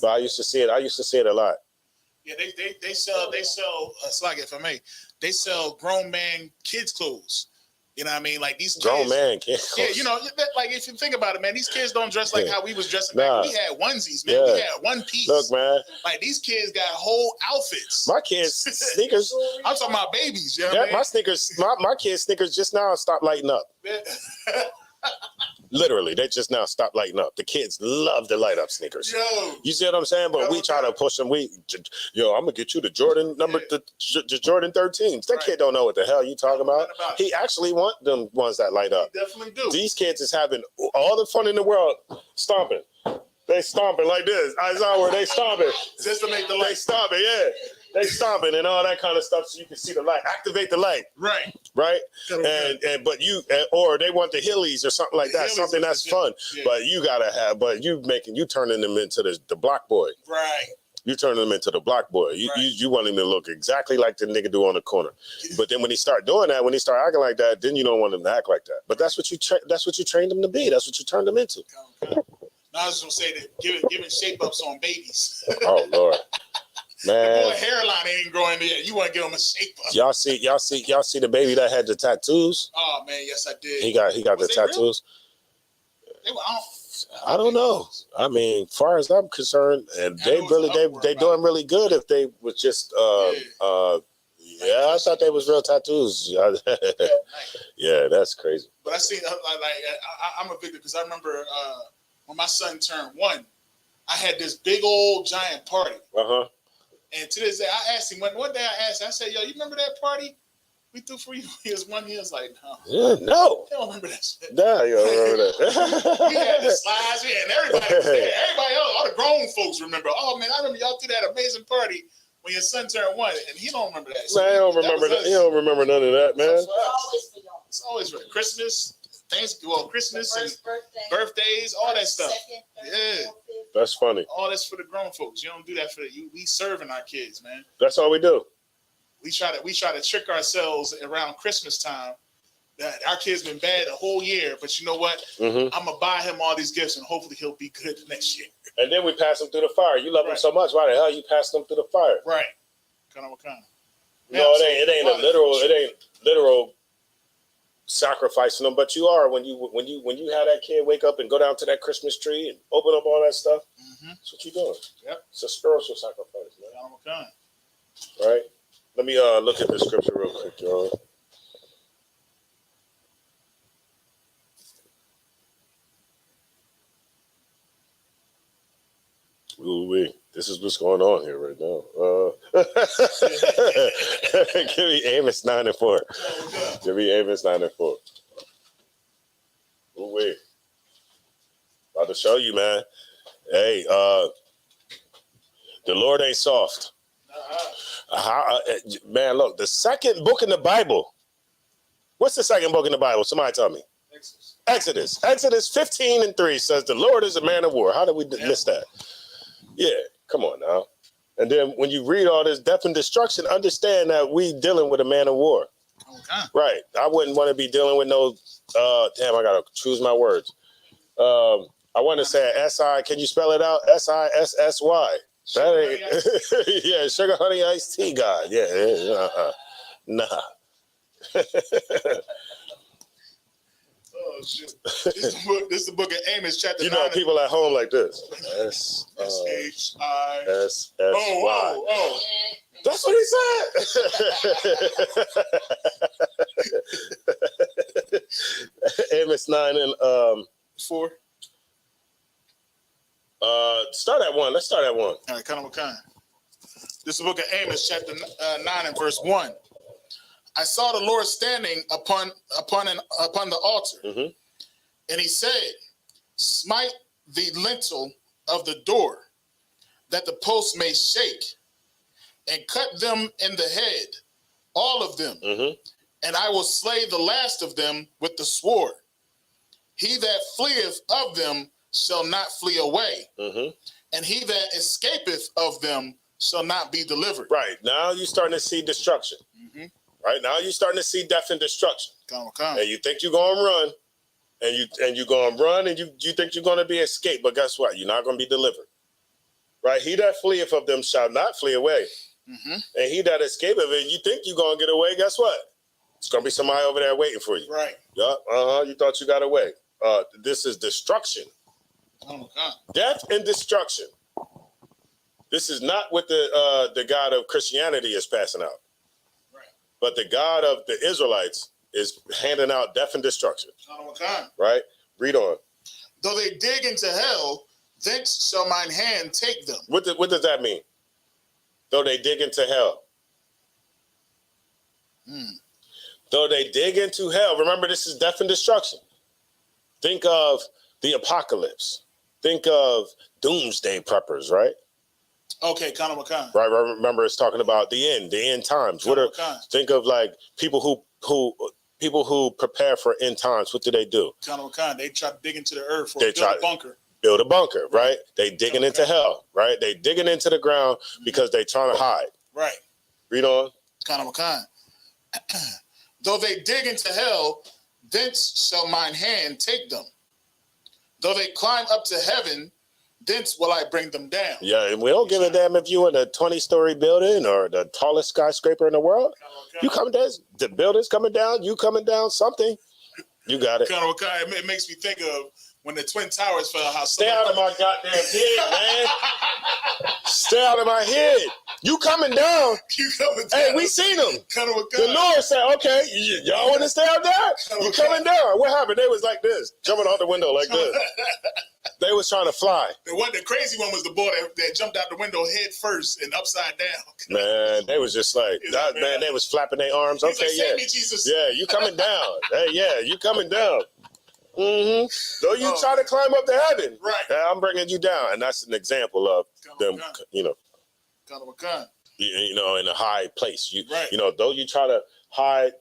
But I used to see it. I used to see it a lot. Yeah, they sell. Slag, if I may, they sell grown man kids clothes. You know what I mean? Like these grown man kids. Yeah, you know, like if you think about it, man, these kids don't dress like how we was dressing back. We had onesies, man. We had one piece. Look, man. Like these kids got whole outfits. My kids sneakers. I'm talking about babies. You know what I mean? My sneakers. My kids sneakers just now stopped lighting up. Literally, they just now stopped lighting up. The kids love to light up sneakers. You see what I'm saying? But we try to push them. I'm gonna get you the Jordan the Jordan 13s. That kid don't know what the hell you talking about. He actually want them ones that light up. He definitely do. These kids is having all the fun in the world stomping. They stomping like this. I saw where they stomping. Just to make the light. They stomping, yeah. They stomping and all that kind of stuff so you can see the light. Activate the light. Right. But or they want the hillies or something like that. Something that's fun. Yeah. But you turning them into the block boy. Right. You turning them into the block boy. You want him to look exactly like the nigga do on the corner. But then when he start doing that, when he start acting like that, then you don't want him to act like that. But that's what you trained them to be. That's what you turned them into. Okay. Now I was gonna say that giving shape ups on babies. Oh Lord. Man, the boy hairline ain't growing yet. You want to give him a shape up. Y'all see the baby that had the tattoos? Oh man, yes I did. He got the tattoos. I don't know. I mean, far as I'm concerned, and they doing really good. If they was just I thought they was real tattoos. Yeah, that's crazy. But I seen I'm a victim because I remember when my son turned 1, I had this big old giant party. And to this day, I asked him, one day I asked him, I said, yo, you remember that party we threw for you? He was like, no. Yeah, no. I don't remember that shit. Nah, you don't remember that. We had the slides, and everybody was there. Everybody else, all the grown folks remember. Oh, man, I remember y'all threw that amazing party when your son turned 1, and he don't remember that. So man, I don't remember that. He don't remember none of that, man. It's always for Christmas, Christmas and birthdays, all that stuff. Yeah. That's funny. All that's for the grown folks. You don't do that for you. We serving our kids, man. That's all we do. We try to trick ourselves around Christmas time that our kid's been bad the whole year, but you know what? I'm gonna buy him all these gifts and hopefully he'll be good next year. And then we pass him through the fire. You love him so much. Why the hell you pass him through the fire? Right. Kind of. No, it ain't literal sacrificing them, but you are when you have that kid wake up and go down to that Christmas tree and open up all that stuff. That's what you're doing. Yep. It's a spiritual sacrifice, man. Kind. Right. Let me look at the scripture real quick, y'all. Ooh-wee. This is what's going on here right now. Give me Amos 9:4. Give me Amos 9:4. Ooh-wee. About to show you, man. Hey, the Lord ain't soft. Man, look, the second book in the Bible. What's the second book in the Bible? Somebody tell me. Exodus. Exodus 15:3 says the Lord is a man of war. How did we miss that? Yeah, come on now. And then when you read all this death and destruction, understand that we dealing with a man of war. Right. I wouldn't want to be dealing with no, damn, I got to choose my words. I want to say S-I, can you spell it out? S-I-S-S-Y. That ain't, yeah, sugar honey iced tea God. Yeah, nah. Oh shit! This is the book of Amos, chapter 9. You know, people at home like this. S-H-I. S-S-Y. Oh. That's what he said. Amos 9 and 4. Start at 1. Let's start at 1. All right, kind of kind. This is the book of Amos, chapter 9 and verse 1. I saw the Lord standing upon the altar, and he said, "Smite the lintel of the door, that the posts may shake, and cut them in the head, all of them, and I will slay the last of them with the sword. He that fleeth of them shall not flee away, and he that escapeth of them shall not be delivered." Right, now you're starting to see destruction. Right, now you're starting to see death and destruction. And you think you're going to run, and you're going to run, and you think you're going to be escaped, but guess what? You're not going to be delivered. Right, he that fleeth of them shall not flee away. And he that escapeth of it, you think you're going to get away, guess what? It's going to be somebody over there waiting for you. Right. Yeah, you thought you got away. This is destruction. Death and destruction. This is not what the God of Christianity is passing out. Right. But the God of the Israelites is handing out death and destruction. Right? Read on. Though they dig into hell, thence shall mine hand take them. What does that mean? Though they dig into hell. Though they dig into hell. Remember, this is death and destruction. Think of the apocalypse. Think of doomsday preppers, right? Okay, kind of. Right. Remember, it's talking about the end times. Think of like people who prepare for end times. What do? They try to dig into the earth or build a bunker. Build a bunker, right? They digging into hell, right? They digging into the ground because they trying to hide. Right. Read on. Kind. Though they dig into hell, thence shall mine hand take them. Though they climb up to heaven, thence will I bring them down. Yeah, and we don't give a damn if you in a 20-story building or the tallest skyscraper in the world. You coming down, the building's coming down, you coming down, something. You got it. It makes me think of when the Twin Towers fell. Stay out of my goddamn head, man. Stay out of my head. You coming down. Hey, we seen them. The Lord said, okay, y'all want to stay out there? You coming down. What happened? They was like this, jumping out the window like this. They was trying to fly. The crazy one was the boy that jumped out the window head first and upside down. Man, they was just like, man, they was flapping their arms. Okay, like, yeah. Me, Jesus. Yeah, you coming down. Hey, yeah, you coming down. Though you try to climb up to heaven, right? I'm bringing you down, and that's an example of them. In a high place. Though you try to hide,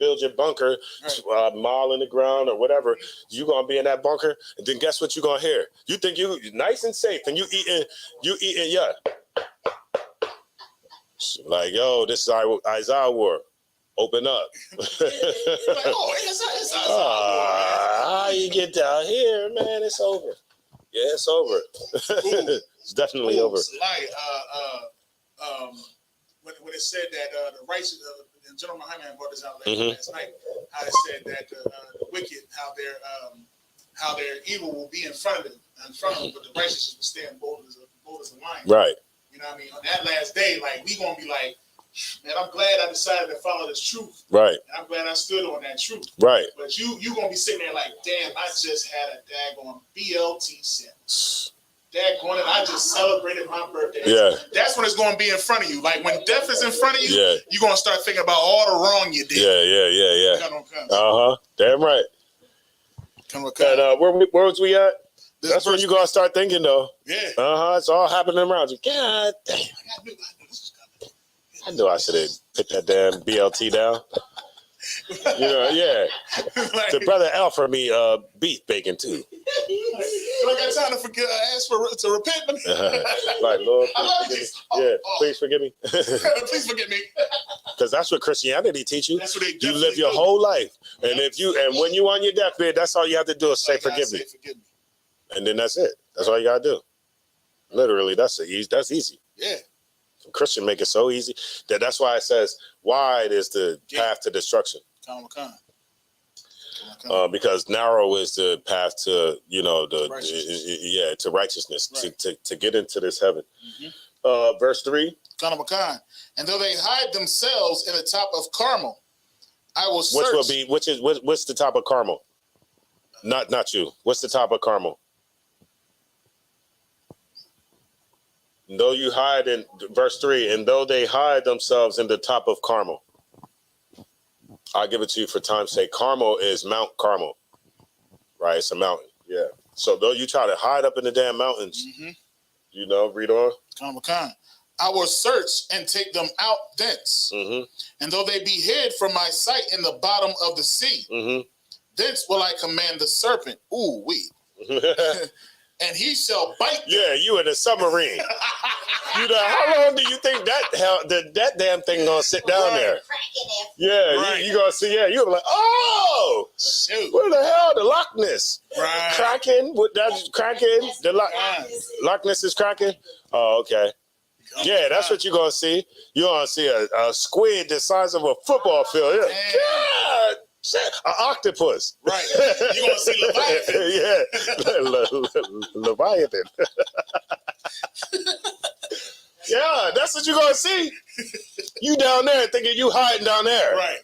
build your bunker, a mile in the ground or whatever, you're gonna be in that bunker, and then guess what you're gonna hear? You think you're nice and safe, and you eating, yeah. Like, yo, this is Isaiah war. Open up. How you get down here, man? It's over. Yeah, it's over. It's definitely over. When it said that the righteous, General Muhammad brought this out last night, how it said that the wicked, how their evil will be in front of them, but the righteous will stand bold as a lion. Right. You know what I mean? On that last day, like, we gonna be like, man, I'm glad I decided to follow this truth. Right. And I'm glad I stood on that truth. Right. But you gonna be sitting there like, damn, I just had a daggone BLT sentence. Daggone it, I just celebrated my birthday. Yeah. That's when it's gonna be in front of you. Like, when death is in front of you, you're gonna start thinking about all the wrong you did. Yeah. Damn right. And where was we at? That's when you gonna start thinking though. Yeah. It's all happening around you. God damn. I knew I should have put that damn BLT down. Like, the brother Al for me beef bacon too. I got time to to repent. Like, Lord, please forgive me. Please forgive me. Because that's what Christianity teach you. That's what they you live your whole life, and when you on your deathbed, that's all you have to do is say forgive me. Forgive me. And then that's it. That's all you gotta do. Literally, that's easy. Yeah. Christian make it so easy that's why it says wide is the path to destruction. Because narrow is the path to to righteousness, right. to get into this heaven. Verse 3. And though they hide themselves in the top of Carmel, I will search. What's the top of Carmel? Not you. What's the top of Carmel? Though you hide in verse 3, and though they hide themselves in the top of Carmel. I'll give it to you for time's sake. Carmel is Mount Carmel, right? It's a mountain. Yeah. So though you try to hide up in the damn mountains, read on. I will search and take them out thence. And though they be hid from my sight in the bottom of the sea, thence will I command the serpent. Ooh, wee. And he shall bite them. Yeah, you in a submarine. How long do you think that damn thing gonna sit down there? Yeah, you gonna see. Yeah, you're like, oh, shoot, where the hell the Loch Ness? Right, cracking. What that's cracking? The Loch Ness is cracking. Oh, okay. Yeah, that's what you're gonna see. You're gonna see a squid the size of a football field. Yeah. An octopus. Right. You're going to see Leviathan. Yeah. Leviathan. Yeah, that's what you're going to see. You down there thinking you hiding down there. Right.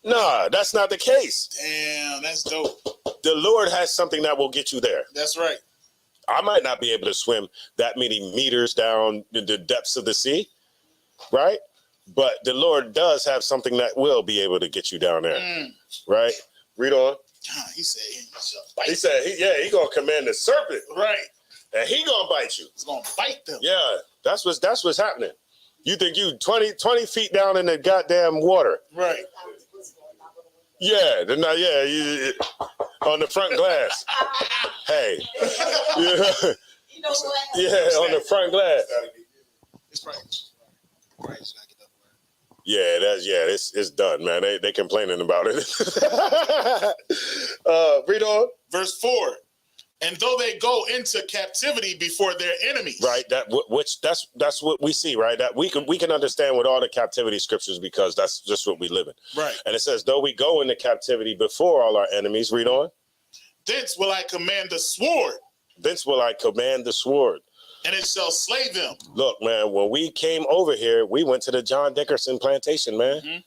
Nah, that's not the case. Damn, that's dope. The Lord has something that will get you there. That's right. I might not be able to swim that many meters down in the depths of the sea, right? But the Lord does have something that will be able to get you down there, right? Read on. He said, he gonna command the serpent, right? And he gonna bite you. He's gonna bite them. Yeah, that's what's happening. You think you 20 feet down in the goddamn water, right? Yeah, on the front glass. Hey, yeah. You know what? Yeah, on the front glass. It's right. Yeah, it's done, man. They complaining about it. Read on. Verse 4. And though they go into captivity before their enemies. Right. That's what we see, right? That we can understand with all the captivity scriptures because that's just what we live in. Right. And it says, though we go into captivity before all our enemies, read on. Thence will I command the sword. Thence will I command the sword. And it shall slay them. Look, man, when we came over here, we went to the John Dickerson plantation, man.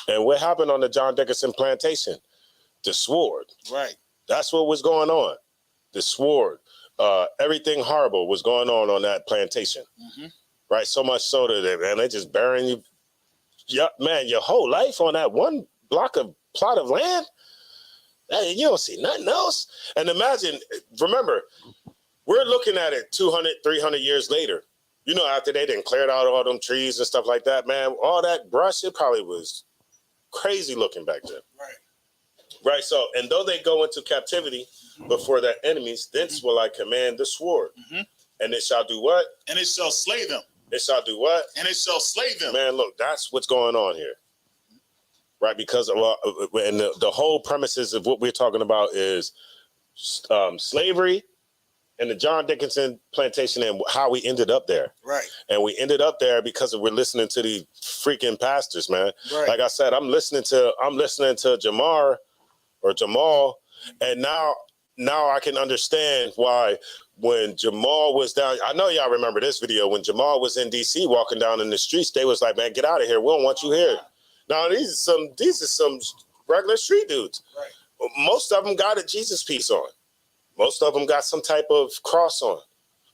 And what happened on the John Dickerson plantation? The sword. Right. That's what was going on. The sword. Everything horrible was going on that plantation. Right? So much so that, man, they just burying you. Yeah, man, your whole life on that one plot of land. You don't see nothing else. And imagine, remember, we're looking at it 200, 300 years later. You know, after they didn't clear out all them trees and stuff like that, man, all that brush, it probably was crazy looking back then. Right. So, and though they go into captivity before their enemies, thence will I command the sword. And it shall do what? And it shall slay them. It shall do what? And it shall slay them. Man, look, that's what's going on here. Right. Because and the whole premises of what we're talking about is slavery and the John Dickerson plantation and how we ended up there. Right. And we ended up there because we're listening to these freaking pastors, man. Right. Like I said, I'm listening to Jamal, and now I can understand why when Jamal was down, I know y'all remember this video, when Jamal was in DC walking down in the streets, they was like, man, get out of here. We don't want you here. Now these are some regular street dudes. Right. Most of them got a Jesus piece on. Most of them got some type of cross on.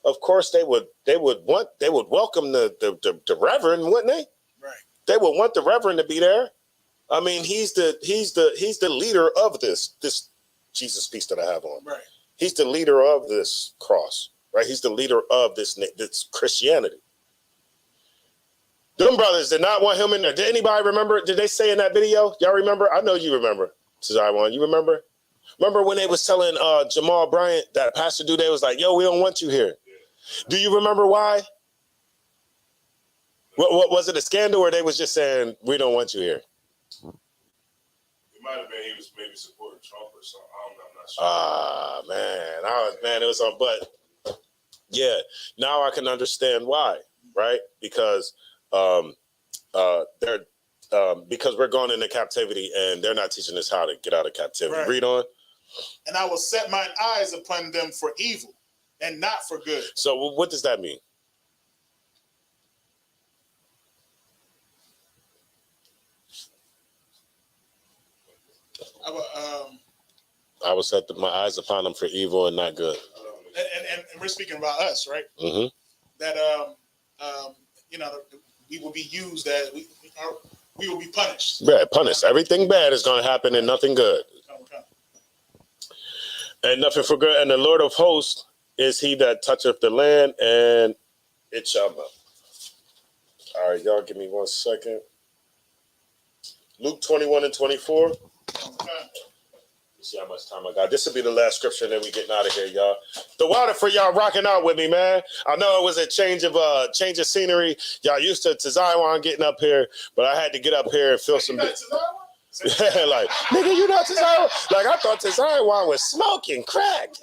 Of course, they would welcome the reverend, wouldn't they? Right. They would want the reverend to be there. I mean, he's the leader of this Jesus piece that I have on. Right. He's the leader of this cross. Right. He's the leader of this Christianity. Them brothers did not want him in there. Did anybody remember? Did they say in that video? Y'all remember? I know you remember. Tazaiwan, you remember? Remember when they was telling Jamal Bryant, that pastor dude, they was like, yo, we don't want you here. Do you remember why? What was it, a scandal, or they was just saying, we don't want you here? It might have been he was maybe supporting Trump or something. I'm not sure. Man, it was on, but Yeah. Now I can understand why, right? Because because we're going into captivity and they're not teaching us how to get out of captivity. Right. Read on. And I will set mine eyes upon them for evil and not for good. So what does that mean? I will set my eyes upon them for evil and not good. And we're speaking about us, right? Mm-hmm. That we will be used as we will be punished. Yeah, punished. Everything bad is going to happen and nothing good. Okay. And nothing for good. And the Lord of hosts is he that toucheth the land, and it shall not. All right, y'all give me 1 second. Luke 21 and 24. Okay. See how much time I got. This will be the last scripture, and then we getting out of here, y'all. The water for y'all rocking out with me, man. I know it was a change of scenery. Y'all used to Zion getting up here, but I had to get up here and feel some. Like, nigga, you know Zion? Like, I thought Zion was smoking crack.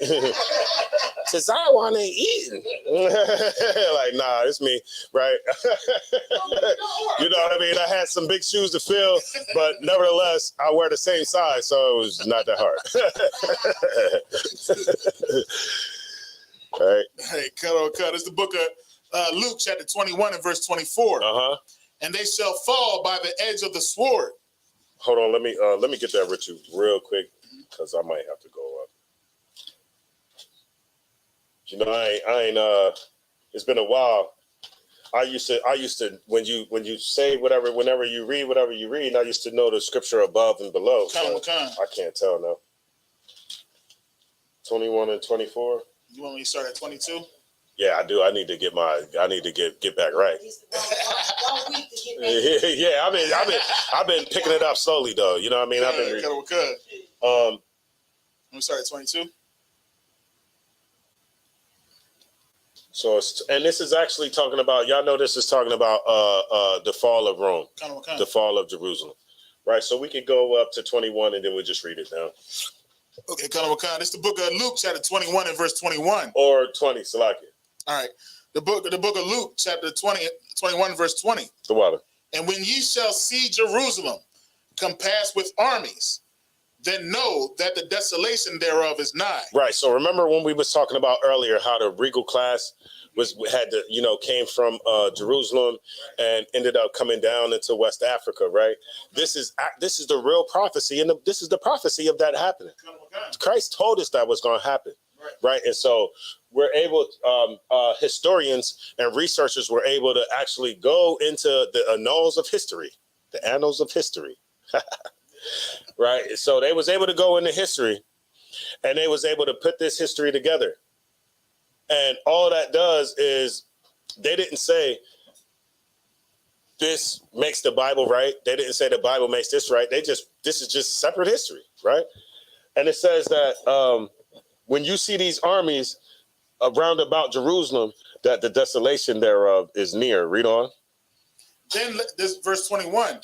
Zion ain't eating. Like, nah, it's me, right? You know what I mean? I had some big shoes to fill, but nevertheless, I wear the same size, so it was not that hard. All right. Hey, cut. It's the book of Luke, chapter 21 and verse 24. Uh-huh. And they shall fall by the edge of the sword. Hold on, let me get that with you real quick, because I might have to go up. You know, I ain't it's been a while. I used to when you say whatever, whenever you read whatever you read, I used to know the scripture above and below. So I can't tell now. 21 and 24. You want me to start at 22? Yeah, I do. I need to get get back right. Yeah, I've been picking it up slowly though. You know what I mean? I've been reading. Let me start at 22. So, and this is actually talking about, y'all know this is talking about the fall of Rome, the fall of Jerusalem, right? So we could go up to 21 and then we'll just read it now. Okay, this is the book of Luke, chapter 21 and verse 21. Or 20, Salaki. All right. The book of Luke, chapter 21, verse 20. The water. And when ye shall see Jerusalem compassed with armies, then know that the desolation thereof is nigh. Right. So remember when we was talking about earlier how the regal class came from Jerusalem and ended up coming down into West Africa, right? This is the real prophecy, and this is the prophecy of that happening. Christ told us that was going to happen, right? And so we're able, historians and researchers were able to actually go into the annals of history, the annals of history, right? So they was able to go into history, and they was able to put this history together. And all that does is they didn't say this makes the Bible right. They didn't say the Bible makes this right. This is just separate history, right? And it says that when you see these armies around about Jerusalem, that the desolation thereof is near. Read on. Then this verse 21.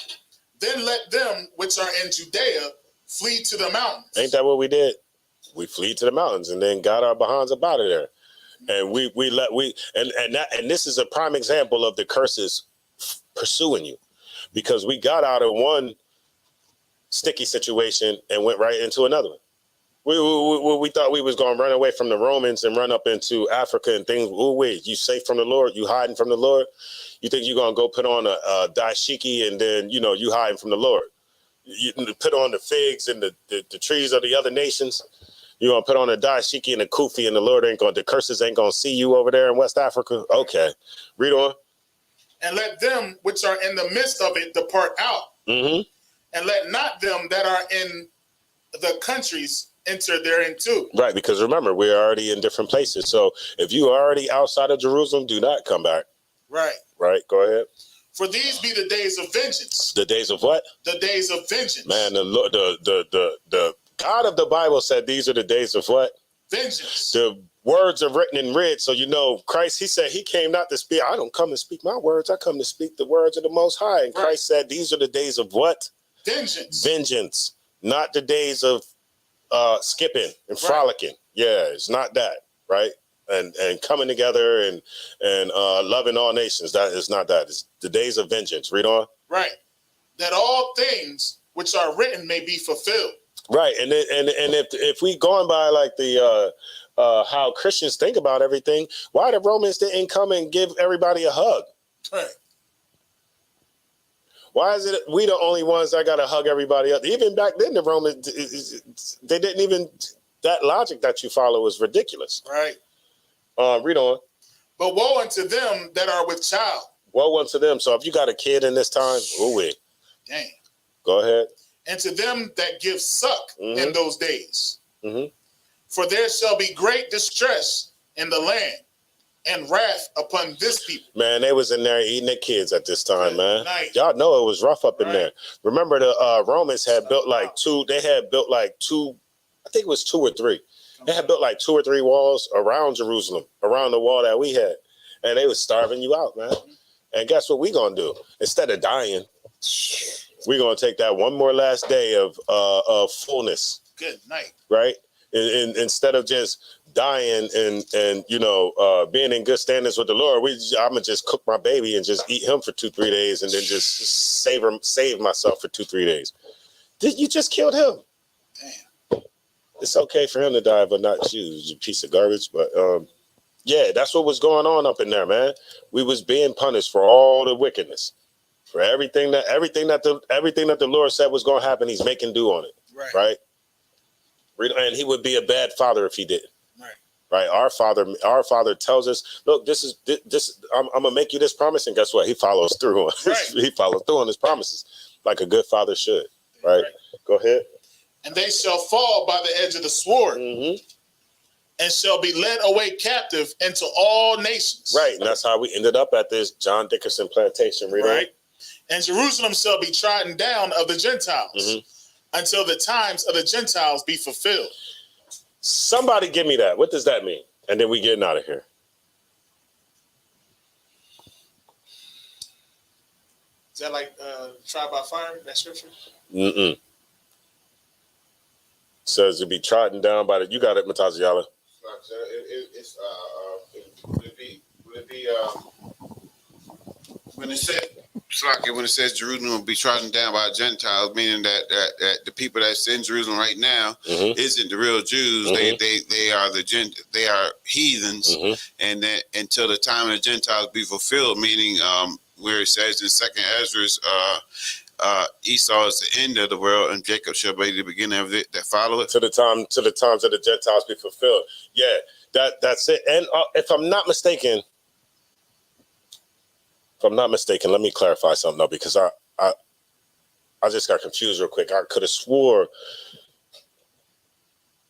Then let them which are in Judea flee to the mountains. Ain't that what we did? We flee to the mountains and then got our behinds up out of there. And this is a prime example of the curses pursuing you, because we got out of one sticky situation and went right into another one. We thought we was going to run away from the Romans and run up into Africa and things. Oh, wait, you safe from the Lord? You hiding from the Lord? You think you're going to go put on a dashiki and then, you hiding from the Lord? You put on the figs and the trees of the other nations. You're going to put on a dashiki and a kufi, and the curses ain't going to see you over there in West Africa? Okay. Read on. And let them which are in the midst of it depart out. Mm-hmm. And let not them that are in the countries enter therein too. Right, because remember, we're already in different places. So if you are already outside of Jerusalem, do not come back. Right. Right, go ahead. For these be the days of vengeance. The days of what? The days of vengeance. Man, the God of the Bible said these are the days of what? Vengeance. The words are written in red. So, Christ, he said he came not to speak. I don't come to speak my words. I come to speak the words of the Most High. And Christ said these are the days of what? Vengeance. Vengeance. Not the days of skipping and frolicking. Yeah, it's not that, right? and coming together and loving all nations. That is not that. It's the days of vengeance. Read on. Right. That all things which are written may be fulfilled. Right. And if we going by like the how Christians think about everything, why the Romans didn't come and give everybody a hug? Right. Why is it we the only ones that got to hug everybody up? Even back then, the Romans, they didn't even, that logic that you follow is ridiculous. Right. Read on. But woe unto them that are with child. Woe unto them. So if you got a kid in this time, Dang. Go ahead. And to them that give suck in those days. Mm-hmm. For there shall be great distress in the land and wrath upon this people. Man, they was in there eating their kids at this time, man. Night. Y'all know it was rough up in there. Remember the Romans had built like two, I think it was 2 or 3. They had built like 2 or 3 walls around Jerusalem, around the wall that we had. And they was starving you out, man. And guess what we gonna do? Instead of dying, we're gonna take that one more last day of fullness. Good night. Right? And instead of just dying and being in good standings with the Lord, I'm gonna just cook my baby and just eat him for 2-3 days and then just save myself for 2-3 days. You just killed him. Damn. It's okay for him to die, but not you piece of garbage. But yeah, that's what was going on up in there, man. We was being punished for all the wickedness, for everything that the Lord said was going to happen. He's making do on it, right? And he would be a bad father if he didn't. Right. Our father tells us, look, this. I'm gonna make you this promise, and guess what? He follows through on. He follows through on his promises, like a good father should. Right. Go ahead. And they shall fall by the edge of the sword, and shall be led away captive into all nations. Right, and that's how we ended up at this John Dickerson plantation. Right. And Jerusalem shall be trodden down of the Gentiles until the times of the Gentiles be fulfilled. Somebody give me that. What does that mean? And then we getting out of here. Is that like tried by fire, that scripture? Says to be trodden down by the. You got it, Mataziala. Would it be when it says Jerusalem will be trodden down by Gentiles, meaning that the people that's in Jerusalem right now isn't the real Jews. They are heathens, and that until the time of the Gentiles be fulfilled, meaning where it says in 2nd Ezra, Esau is the end of the world, and Jacob shall be the beginning of it that follow it. To the times of the Gentiles be fulfilled. Yeah, that's it. And if I'm not mistaken, let me clarify something though, because I just got confused real quick. I could have swore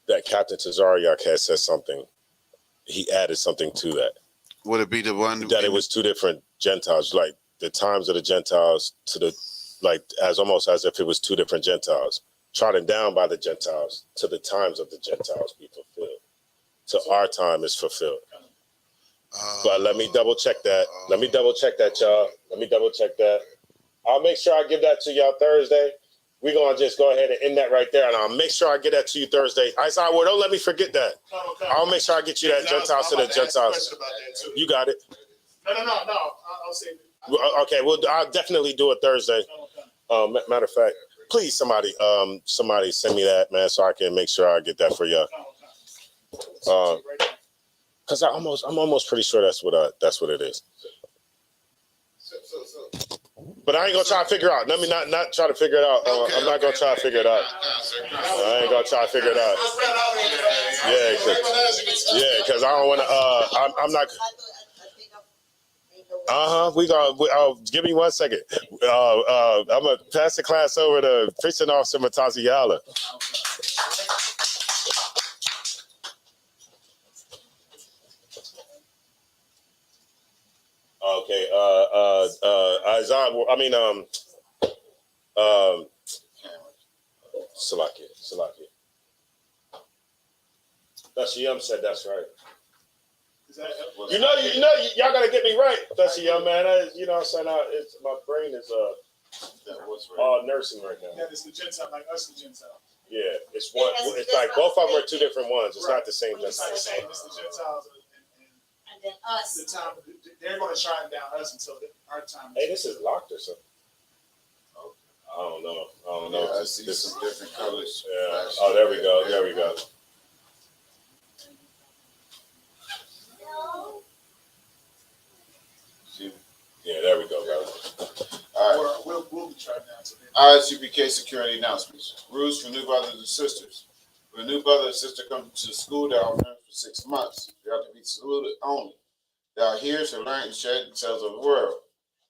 that Captain Tazariak had said something. He added something to that. Would it be the one that it was 2 different Gentiles, like the times of the Gentiles as almost as if it was 2 different Gentiles, trodden down by the Gentiles to the times of the Gentiles be fulfilled. So our time is fulfilled. But let me double check that. Y'all. Let me double check that. I'll make sure I give that to y'all Thursday. We're going to just go ahead and end that right there. And I'll make sure I get that to you Thursday. Well, don't let me forget that. Okay. I'll make sure I get you that Gentiles to the Gentiles. You got it. No. I'll say it. Okay, well, I'll definitely do it Thursday. Matter of fact, please, somebody send me that, man, so I can make sure I get that for y'all. Because I'm almost pretty sure that's what it is. But I ain't gonna try to figure it out. Let me not try to figure it out. I'm not gonna try to figure it out. I ain't gonna try to figure it out. Yeah, because I don't want to. I'm not. We gonna give me 1 second. I'm gonna pass the class over to Preaching Officer Mataziala. Okay, Salakia. That's Yum said that's right. Y'all gotta get me right. That's Yum, man. I'm saying my brain is nursing right now. Yeah, it's the Gentile, like us, the Gentile. Yeah, it's one. It's like both of them are 2 different ones. It's not the same. It's not the same. It's the Gentiles than us. The time they're going to shine down us until our time. Hey, this is locked or something. I don't know. Yeah, I see some different colors. Yeah. Oh, there we go. There we go. Yeah, there we go, brother. All right. We'll be trying down today. ISUPK security announcements. Rules for new brothers and sisters. When a new brother or sister comes to school, they are offering for 6 months. They are to be saluted only. They are here to learn and share themselves of the world.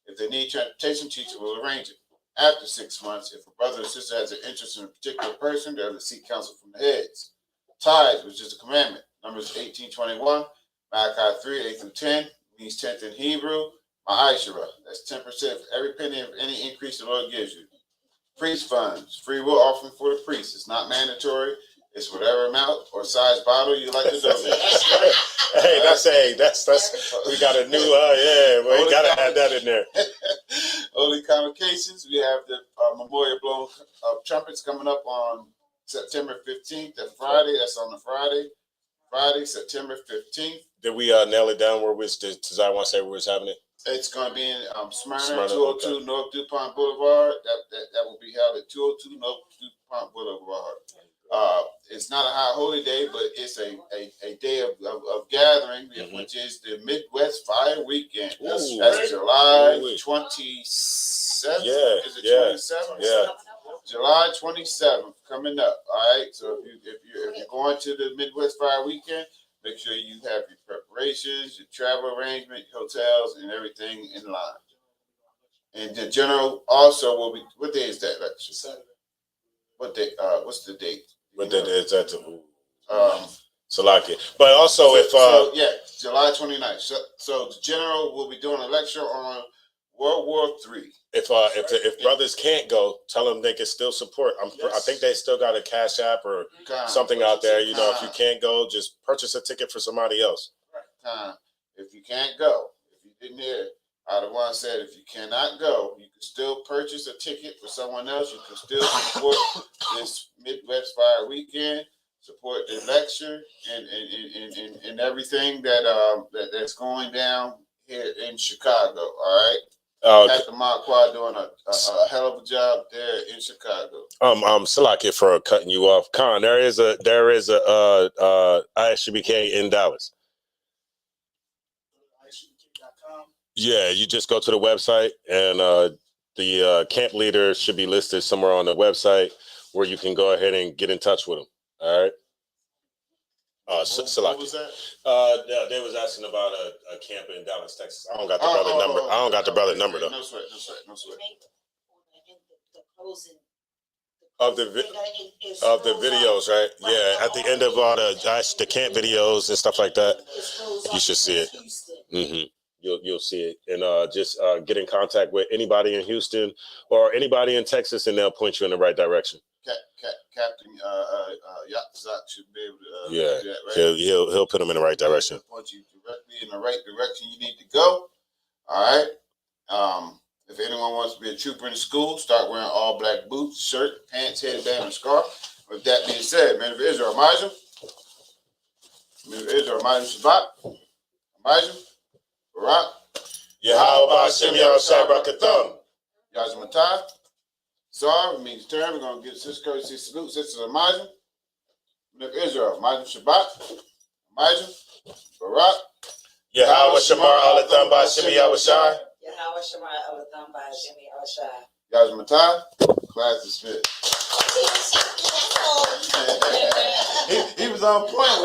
If they need transportation, teacher will arrange it. After 6 months, if a brother or sister has an interest in a particular person, they are to seek counsel from the heads. Tithes, which is a commandment. Numbers 18:21, Malachi 3:8-10, means 10th in Hebrew. Ma'ashara, that's 10% for every penny of any increase the Lord gives you. Priest funds, free will offering for the priest. It's not mandatory. It's whatever amount or size bottle you like to donate. Hey, that's we got a new we gotta add that in there. Holy convocations. We have the memorial blown of trumpets coming up on September 15th. That Friday. That's on the Friday, September 15th. Did we nail it down where does I want to say where we're having it? It's going to be in Smyrna, 202 okay. North DuPont Boulevard. That will be held at 202 North DuPont Boulevard. It's not a high holy day, but it's a day of gathering, which is the Midwest Fire Weekend. That's July 27th. Yeah, is it 27th? Yeah. July 27th coming up. All right. So if you're going to the Midwest Fire Weekend, make sure you have your preparations, your travel arrangement, hotels, and everything in line. And the general also will be. What day is that lecture? Saturday. What day? What's the date? What day is that? Salaki. But also, July 29th. So the general will be doing a lecture on World War III. If brothers can't go, tell them they can still support. I think they still got a Cash App or something out there. You know, if you can't go, just purchase a ticket for somebody else. If you can't go, if you didn't hear, the one said if you cannot go, you can still purchase a ticket for someone else. You can still support this Midwest Fire Weekend, support the lecture and everything that's going down here in Chicago. All right. Captain Marquardt doing a hell of a job there in Chicago. Salaki for cutting you off. Khan, there is a ISUPK in Dallas. ISUPK.com. Yeah, you just go to the website and the camp leader should be listed somewhere on the website where you can go ahead and get in touch with them. All right. What was that? They was asking about a camp in Dallas, Texas. I don't got the brother number. I don't got the brother number though. No sweat. Of the videos, right? Yeah, at the end of all the camp videos and stuff like that, you should see it. You'll see it, and just get in contact with anybody in Houston or anybody in Texas, and they'll point you in the right direction. Captain Yatzak should be able to do that, right? He'll put him in the right direction. Point you directly in the right direction you need to go. All right. If anyone wants to be a trooper in the school, start wearing all black boots, shirt, pants, headband, and scarf. With that being said, man of Israel, Majah. Man of Israel, Majah Shabbat. Majah. Barak. Yahweh Hashem Yahushua Barakatham. Yajmatai. Sorry, means turn. We're going to get this courtesy salute. Sisters of Majah. Man of Israel, Majah Shabbat. Majah. Barak. Yahweh Shamar Alatham Ba'Shem Yahushua. Yahweh Shamar Alatham Ba'Shem Yahushua. Yajmatai. Class dismissed. He was on point.